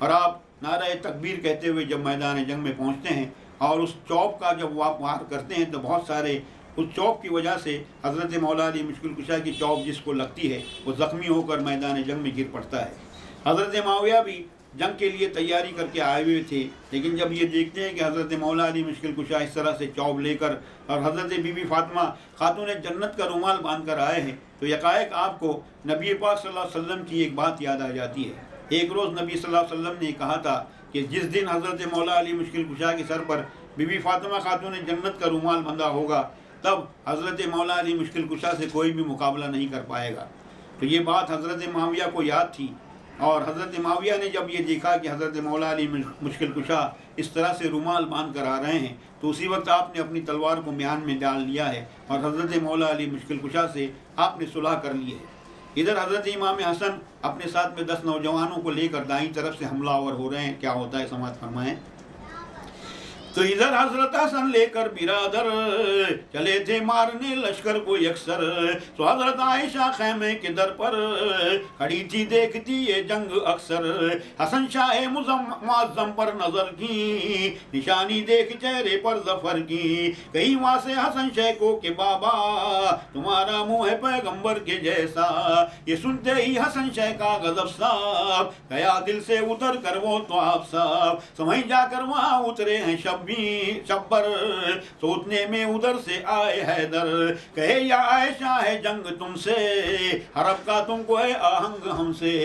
और आप नारा तकबीर कहते हुए जब मैदान जंग में पहुँचते हैं और उस चौब का जब आप वार करते हैं तो बहुत सारे उस चौब की वजह से हज़रत मौला अली मुश्किल कुशा की चौब जिसको लगती है वो ज़ख्मी होकर मैदान जंग में गिर पड़ता है। हज़रत माविया भी जंग के लिए तैयारी करके आए हुए थे, लेकिन जब ये देखते हैं कि हज़रत मौला अली मुश्किल कुशा इस तरह से चौब लेकर और हज़रत बीबी फातिमा खातून जन्नत का रुमाल बांध कर आए हैं तो यकायक आपको नबी पाक सल्लल्लाहु अलैहि वसल्लम की एक बात याद आ जाती है। एक रोज़ नबी सल्लल्लाहु अलैहि वसल्लम ने कहा था कि जिस दिन हज़रत मौला अली मुश्किल कुशा के सर पर बीबी फातिमा खातून जन्नत का रुमाल बंधा होगा तब हज़रत मौला अली मुश्किल कुशा से कोई भी मुकाबला नहीं कर पाएगा। तो ये बात हज़रत माविया को याद थी और हज़रत माविया ने जब ये देखा कि हज़रत मौला अली मुश्किल कुशा इस तरह से रुमाल बांध कर आ रहे हैं तो उसी वक्त आपने अपनी तलवार को म्यान में डाल लिया है और हज़रत मौला अली मुश्किल कुशा से आपने सुलह कर ली है। इधर हज़रत इमाम हसन अपने साथ में 10 नौजवानों को लेकर दाईं तरफ से हमलावर हो रहे हैं। क्या होता है समाज फरमाएं। तो इधर हजरत हसन लेकर बिरादर चले थे मारने लश्कर को यकसर। तो हजरत आयशा खैमे के दर पर खड़ी थी देखती ये जंग अक्सर। हसन शाह मुअज़्ज़म पर नजर की निशानी देख चेहरे पर जफर की। कहीं वहां से हसन शाह को के बाबा तुम्हारा मुंह है पैगंबर के जैसा। ये सुनते ही हसन शाह का गजब साहब गया दिल से उतर कर वो तो आप साहब। समझ जाकर वहां उतरे हैं शब्बर सोचने में उधर से आए हैदर। कहे या आयशा है जंग तुमसे हरब का तुमको है आहंग हमसे।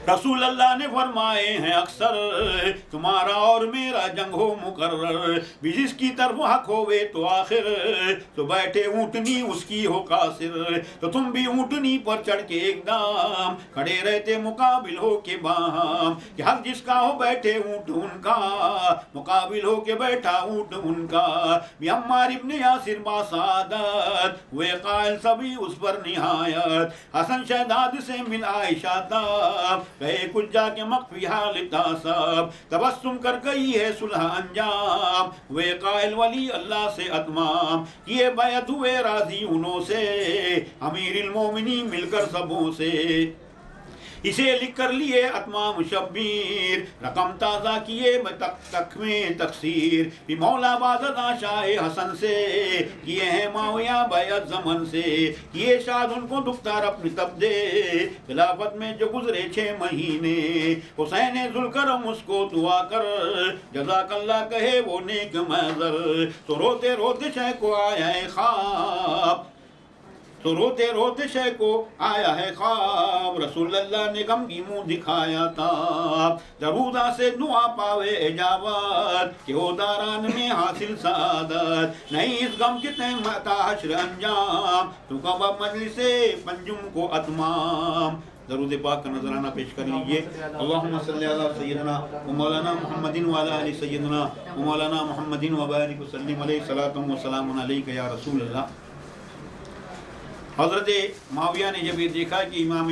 रसूल अल्लाह ने फरमाए हैं अक्सर तुम्हारा और मेरा जंग हो मुकर्रर। भी जिसकी तरफ हक होवे तो आखिर तो बैठे ऊँटनी उसकी हो कासिर। तो तुम भी ऊँटनी पर चढ़ के एकदम खड़े रहते मुकाबिल हो के बाम। कि हक जिसका हो बैठे ऊँट उनका मुकाबिल हो के बैठा ऊँट उनका। भी अम्मार इब्ने यासिर बासादत वे कायल सभी उस पर निहायत। हसन शहदाद से मिल आयशा तब गए कुछ जाके मख्फी हाल तासब। तबस्सुम कर गई है सुलह अंजाम वे कायल वली अल्लाह से अतमाम। किए बैत हुए राजी उनों से अमीरुल मोमिनीन मिलकर सबों से। इसे लिख कर लिए अतमाम शब्बीर रकम ताज़ा किए तक में तकसीर। भी मौला बाददा शाह हसन से किए हैं माविया बैत ज़मन से। किए शाद उनको दुख्तार अपनी तब दे खिलाफत में जो गुजरे 6 महीने। हुसैन जुल्करम उसको दुआ कर जज़ाकल्लाह कहे वो नेक महज़र। तो रोते रोते शह को आया है ख्वाब तो रोते रोते शह को आया है ख्वाब। रसूलुल्लाह ने गम की मुंह दिखाया था दरूदा से दुआ पावे इजाबत कि हो दारान में हासिल सादत। नहीं इस गम के तहमत हश्र अंजाम तो कब मजलिसे पंजुम को अतमाम। दरूद पाक का नजराना पेश कर लीजिए। अल्लाहुम्मा सल्ली अला सय्यदना व मौलाना मुहम्मदिन व अला आलि सय्यदना व मौलाना मुहम्मदिन व बारिक व सल्लिम अलैहि सलातु व सलामुन अलैका या रसूल अल्लाह। हज़रत माविया ने जब ये देखा कि इमाम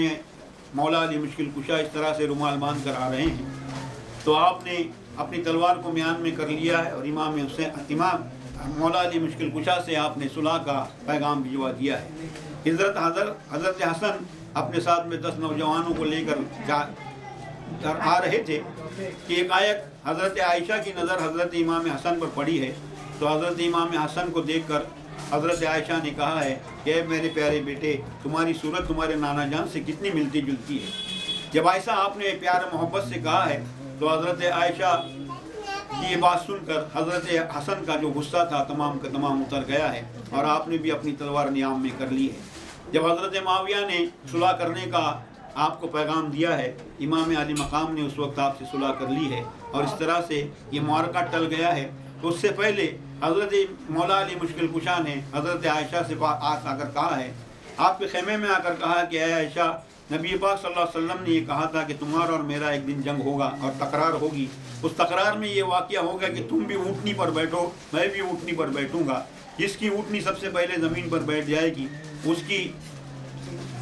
मौला अली मुश्किल कुशा इस तरह से रुमाल बांध कर आ रहे हैं तो आपने अपनी तलवार को म्यान में कर लिया है और इमाम मौला अली मुश्किल कुशा से आपने सुलह का पैगाम भिजवा दिया है। हज़रत हसन अपने साथ में 10 नौजवानों को लेकर आ रहे थे कि एकाएक हज़रत आयशा की नज़र हज़रत इमाम हसन पर पड़ी है। तो हज़रत इमाम हसन को देखकर हज़रत आयशा ने कहा है कि मेरे प्यारे बेटे तुम्हारी सूरत तुम्हारे नाना जान से कितनी मिलती जुलती है। जब ऐसा आपने प्यार मोहब्बत से कहा है तो हज़रत आयशा की ये बात सुनकर हज़रत हसन का जो गुस्सा था तमाम का तमाम उतर गया है और आपने भी अपनी तलवार नियाम में कर ली है। जब हज़रत माविया ने सुलह करने का आपको पैगाम दिया है इमाम अली मकाम ने उस वक्त आपसे सुलह कर ली है और इस तरह से ये मारका टल गया है। तो उससे पहले हज़रत मौला अली मुश्किल कुशा ने हज़रत आयशा से आकर कहा है आपके खेमे में आकर कहा कि आयशा, नबी पाक सल्लल्लाहु अलैहि वसल्लम ने ये कहा था कि तुम्हारा और मेरा एक दिन जंग होगा और तकरार होगी। उस तकरार में ये वाक़या होगा कि तुम भी ऊँटनी पर बैठो, मैं भी ऊँटनी पर बैठूँगा। जिसकी ऊँटनी सबसे पहले ज़मीन पर बैठ जाएगी उसकी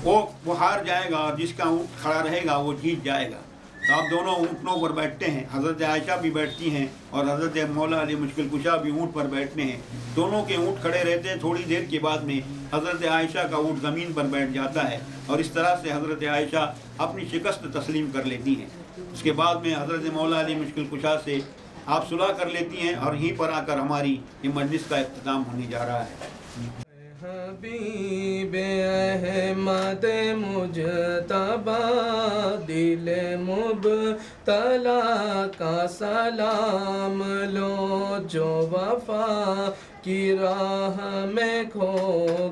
वो हार जाएगा, और जिसका ऊँट खड़ा रहेगा वो जीत जाएगा। तो आप दोनों ऊँटनों पर बैठते हैं, हज़रत आयशा भी बैठती हैं और हज़रत मौला अली मुश्किल कुशा भी ऊँट पर बैठते हैं। दोनों के ऊँट खड़े रहते हैं। थोड़ी देर के बाद में हज़रत आयशा का ऊँट ज़मीन पर बैठ जाता है और इस तरह से हज़रत आयशा अपनी शिकस्त तस्लीम कर लेती हैं। उसके बाद में हज़रत मौला अली मुश्किल कुशा से आप सुलह कर लेती हैं और यहीं पर आकर हमारी ये मजलिस का इख्तिताम होने जा रहा है। हबीब अहमद मुजतबा दिल मुबतला का सलाम लो, जो वफा की राह में खो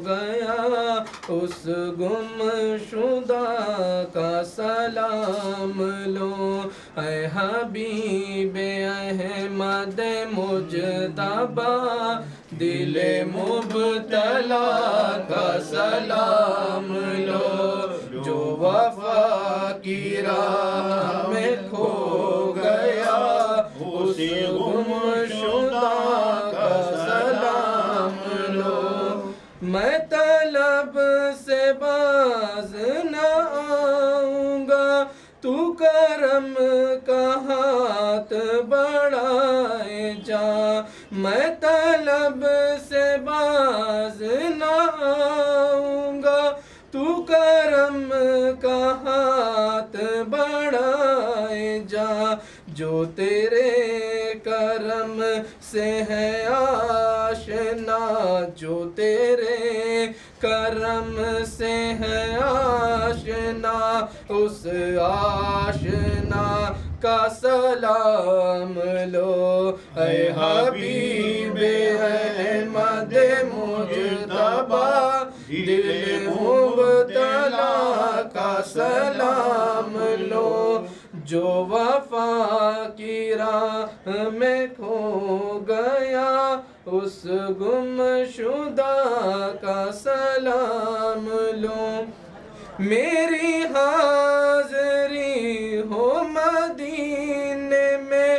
गया उस गुमशुदा का सलाम लो। ऐ हबीब अहमद मुजतबा दिल मुबतला का सलाम लो, जो वफा की राह में खो गया उस गुमशुदा का सलाम लो। मैं तलब से बाज न आऊँगा, तू करम का हाथ बढ़ाए जा। मैं तलब से बाज न आऊँगा, तू करम का हाथ बढ़ाए जा। जो तेरे करम से है आशना, जो तेरे करम से है आशना, उस आशना का सलाम लो। ऐ हबीब अहमद मुजतबा दिल मुबतला का सलाम लो, जो वफा की राह में खो गया उस गुमशुदा का सलाम लो। मेरी हाज़री हो मदीने में,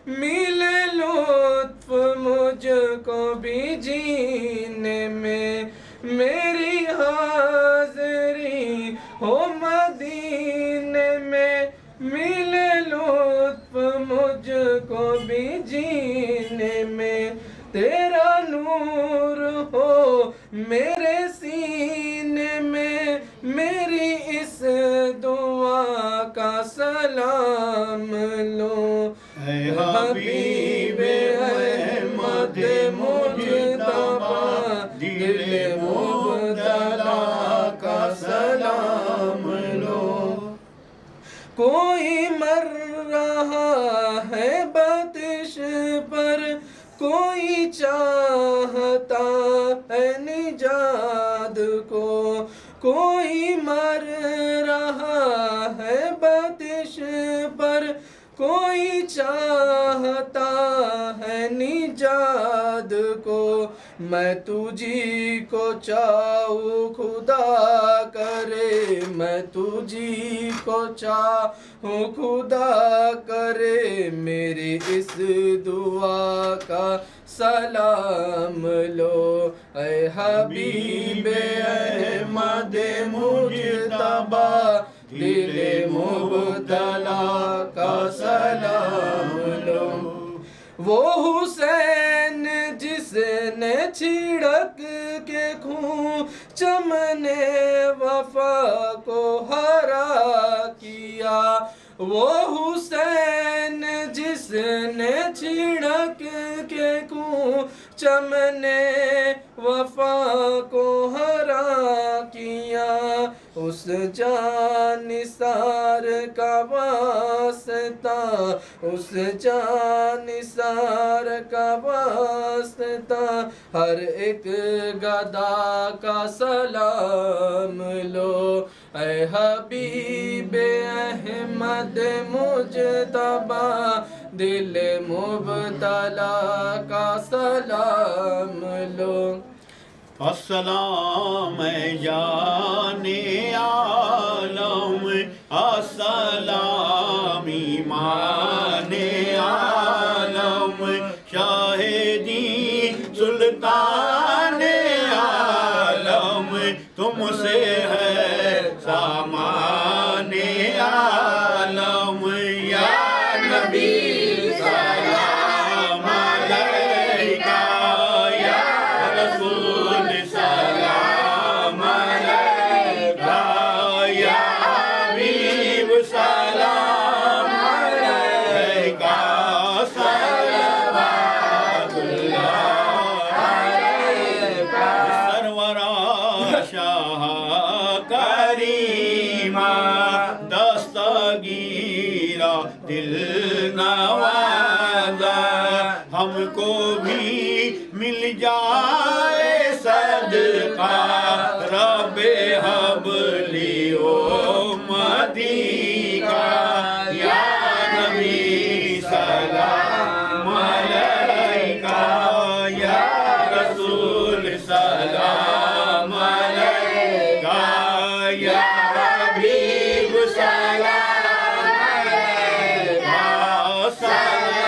मिले लुत्फ मुझको भी जीने में। मेरी हाज़री हो मदीने में, मिले लुत्फ मुझको भी जीने में। तेरा नूर हो मेरे सीने में, मेरी इस दुआ का सलाम लो। ऐ हबीब अहमद मुजतबा दिल मुबतला का सलाम लो। कोई मर रहा है बतिश पर, कोई चाहता है निजात को। कोई मर रहा है बतिश पर, कोई चाहता है निजात को। मैं तुझी को चाहूँ खुदा करे, मैं तुझी को चाहूँ खुदा करे। मेरी इस दुआ का सलाम लो। ऐ हबीब अहमद मुजतबा दिल मुबतला का सलाम लो। वो हुसैन जिसने छिड़क के खून चमने वफा को हरा किया। वो हुसैन जिसने छिड़क के खून चमने वफा को हरा किया। उस जानिसार का वास्ता, उस जानिसार का वास्ता, हर एक गदा का सलाम लो। ऐ हबीब अहमद मुजतबा दिल मुबतला का सलाम लो। अस्सलाम जाने आलम, अस्सलाम ईमाने आलम, शाहिदी सुल्तान आलम, तुमसे है सामाने आलम। या नबी सलाम अलैका, या रसूल सलाम अलैका, या हबीब सलाम अलैका, सलवातुल्लाह अलैका। सरवरा शाह करीमा, दस्तगीरा दिल नवाजा, हमको भी मिल जाए सदका, रब्बे हबली उम्मती का। या नबी सलाम अलैका, या रसूल सलाम अलैका, या हबीब सलाम अलैका,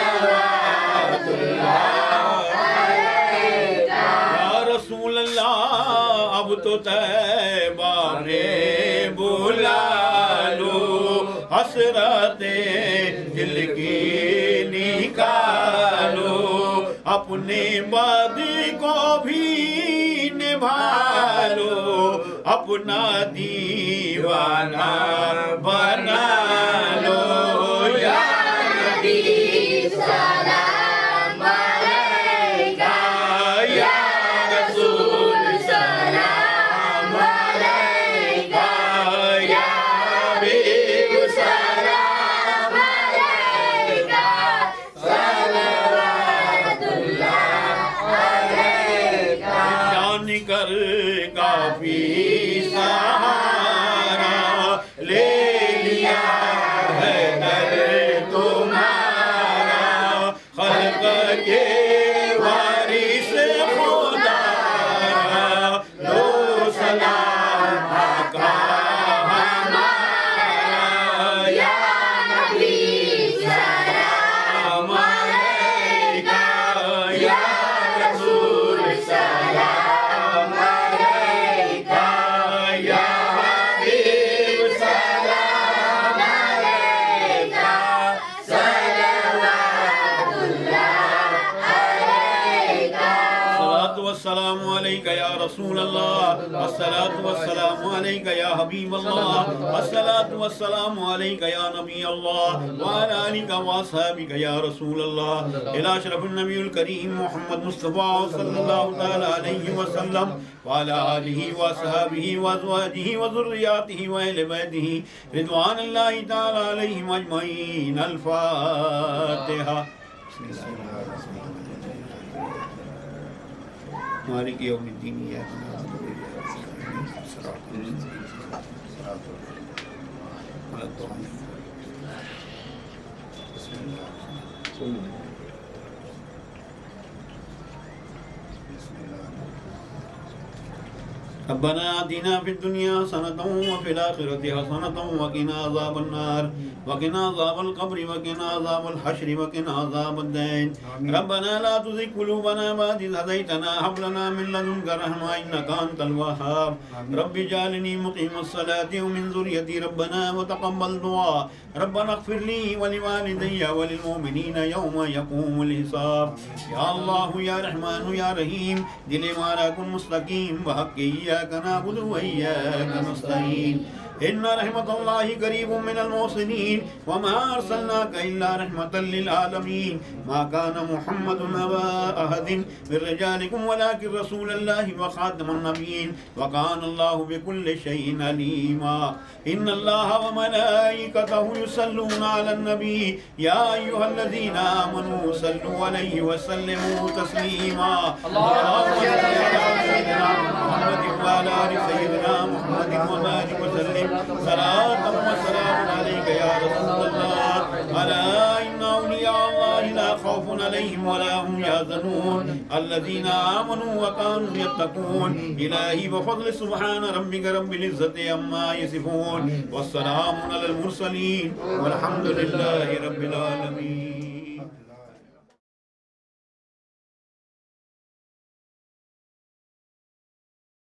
सलवातुल्लाह अलैका। या रसूल अल्लाह, अब तो तैबा में बुला लो, हसरते दिल की निकालो, अपने बद को भी निभा लो, अपना दीवाना बना लो। या नबी सलाम अलैका, या रसूल सलाम अलैका, या हबीब सलाम अलैका, सलवातुल्लाह अलैका। जान कर काफी सहारा ले लिया है दर तुम्हारा, खल्क के वारिस खुदा, लो सलाम आका हमारा। या नबी सलाम अलैका, या रसूल सलाम अलैका, या हबीब सलाम अलैका, सलवातुल्लाह अलैका। सलातु वस्सलामु अलैका या रसूल अल्लाह, अस्सलातु वस्सलामु अलैका या हबीब अल्लाह, अस्सलातु वस्सलामु अलैका या नबी अल्लाह, व अला आलिका व अस्हाबिका या रसूल अल्लाह। इला अशरफुन नबियुल करीम मुहम्मद मुस्तफा सल्लल्लाहु तआला अलैहि वसल्लम व अला आलिहि व अस्हाबिहि व अज़वाजिहि व ज़ुर्रिय्यतिहि व अहले बैतिहि रिज़वानुल्लाहि तआला अलैहिम अजमईन। अल फातिहा। मालिक यौमिद्दीन, इय्याका नअबुदु व इय्याका नस्तईन, सिरातल मुस्तक़ीम। रब्बना आतिना फिद दुनिया हसनतन व फिल आखिरति हसनतन व क़िना अज़ाबन्नार व क़िना अज़ाबल क़ब्रि व क़िना अज़ाबल हश्रि व क़िना अज़ाबद्दैन। रब्बना ला तुज़िग़ क़ुलूबना बअद इज़ हदैतना हब लना मिन लदुनका रहमा इन्नका अंतल वह्हाब। रब्बि जअलनी मुक़ीमस्सलाति व मिन ज़ुर्रिय्यति रब्बना व तक़ब्बल दुआ। रब्बना इग़फ़िर ली व लिवालिदैया व लिलमुमिनीना यौम यक़ूमुल हिसाब। या अल्लाह या रहमान या रहीम, दिल मारा कुन मुस्तक़ीम व हक़्क़ि इय्याका नअबुदु व इय्याका नस्तईन। इन्ना रहमतल्लाहि करीबुम मिनल मुहसिनीन व मा अरसलनाका इल्ला रहमतल लिल आलमीन। मा काना मुहम्मदुन अबा अहदिन मिर रिजालिकुम वलाकिन रसूलल्लाहि व खातमुन नबिय्यीन व कानल्लाहु बिकुल्लि शैइन अलीमा। इन्नल्लाहा व मलाइकतहु युसल्लूना अलन नबी या अय्युहल्लज़ीना आमनू सल्लु अलैहि व सल्लिमू तस्लीमा। अल्लाहुम्मा सल्लि अला सय्यिदिना मुहम्मदिन व अला आलि सय्यिदिना मुहम्मदिन व बारिक व सल्लिम सलातम व सलामुन अलैका या रसूलल्लाह। अला इन्ना औलिया अल्लाहि ला खौफुन अलैहिम वला हुम यहज़नून अल्लज़ीना आमनू व कानू यत्तकून इलाही व फज़ल सुब्हान रब्बिका रब्बिल इज़्ज़ति अम्मा यसिफून वस्सलामुन अलल मुरसलीन वल्हम्दुलिल्लाहि रब्बिल आलमीन।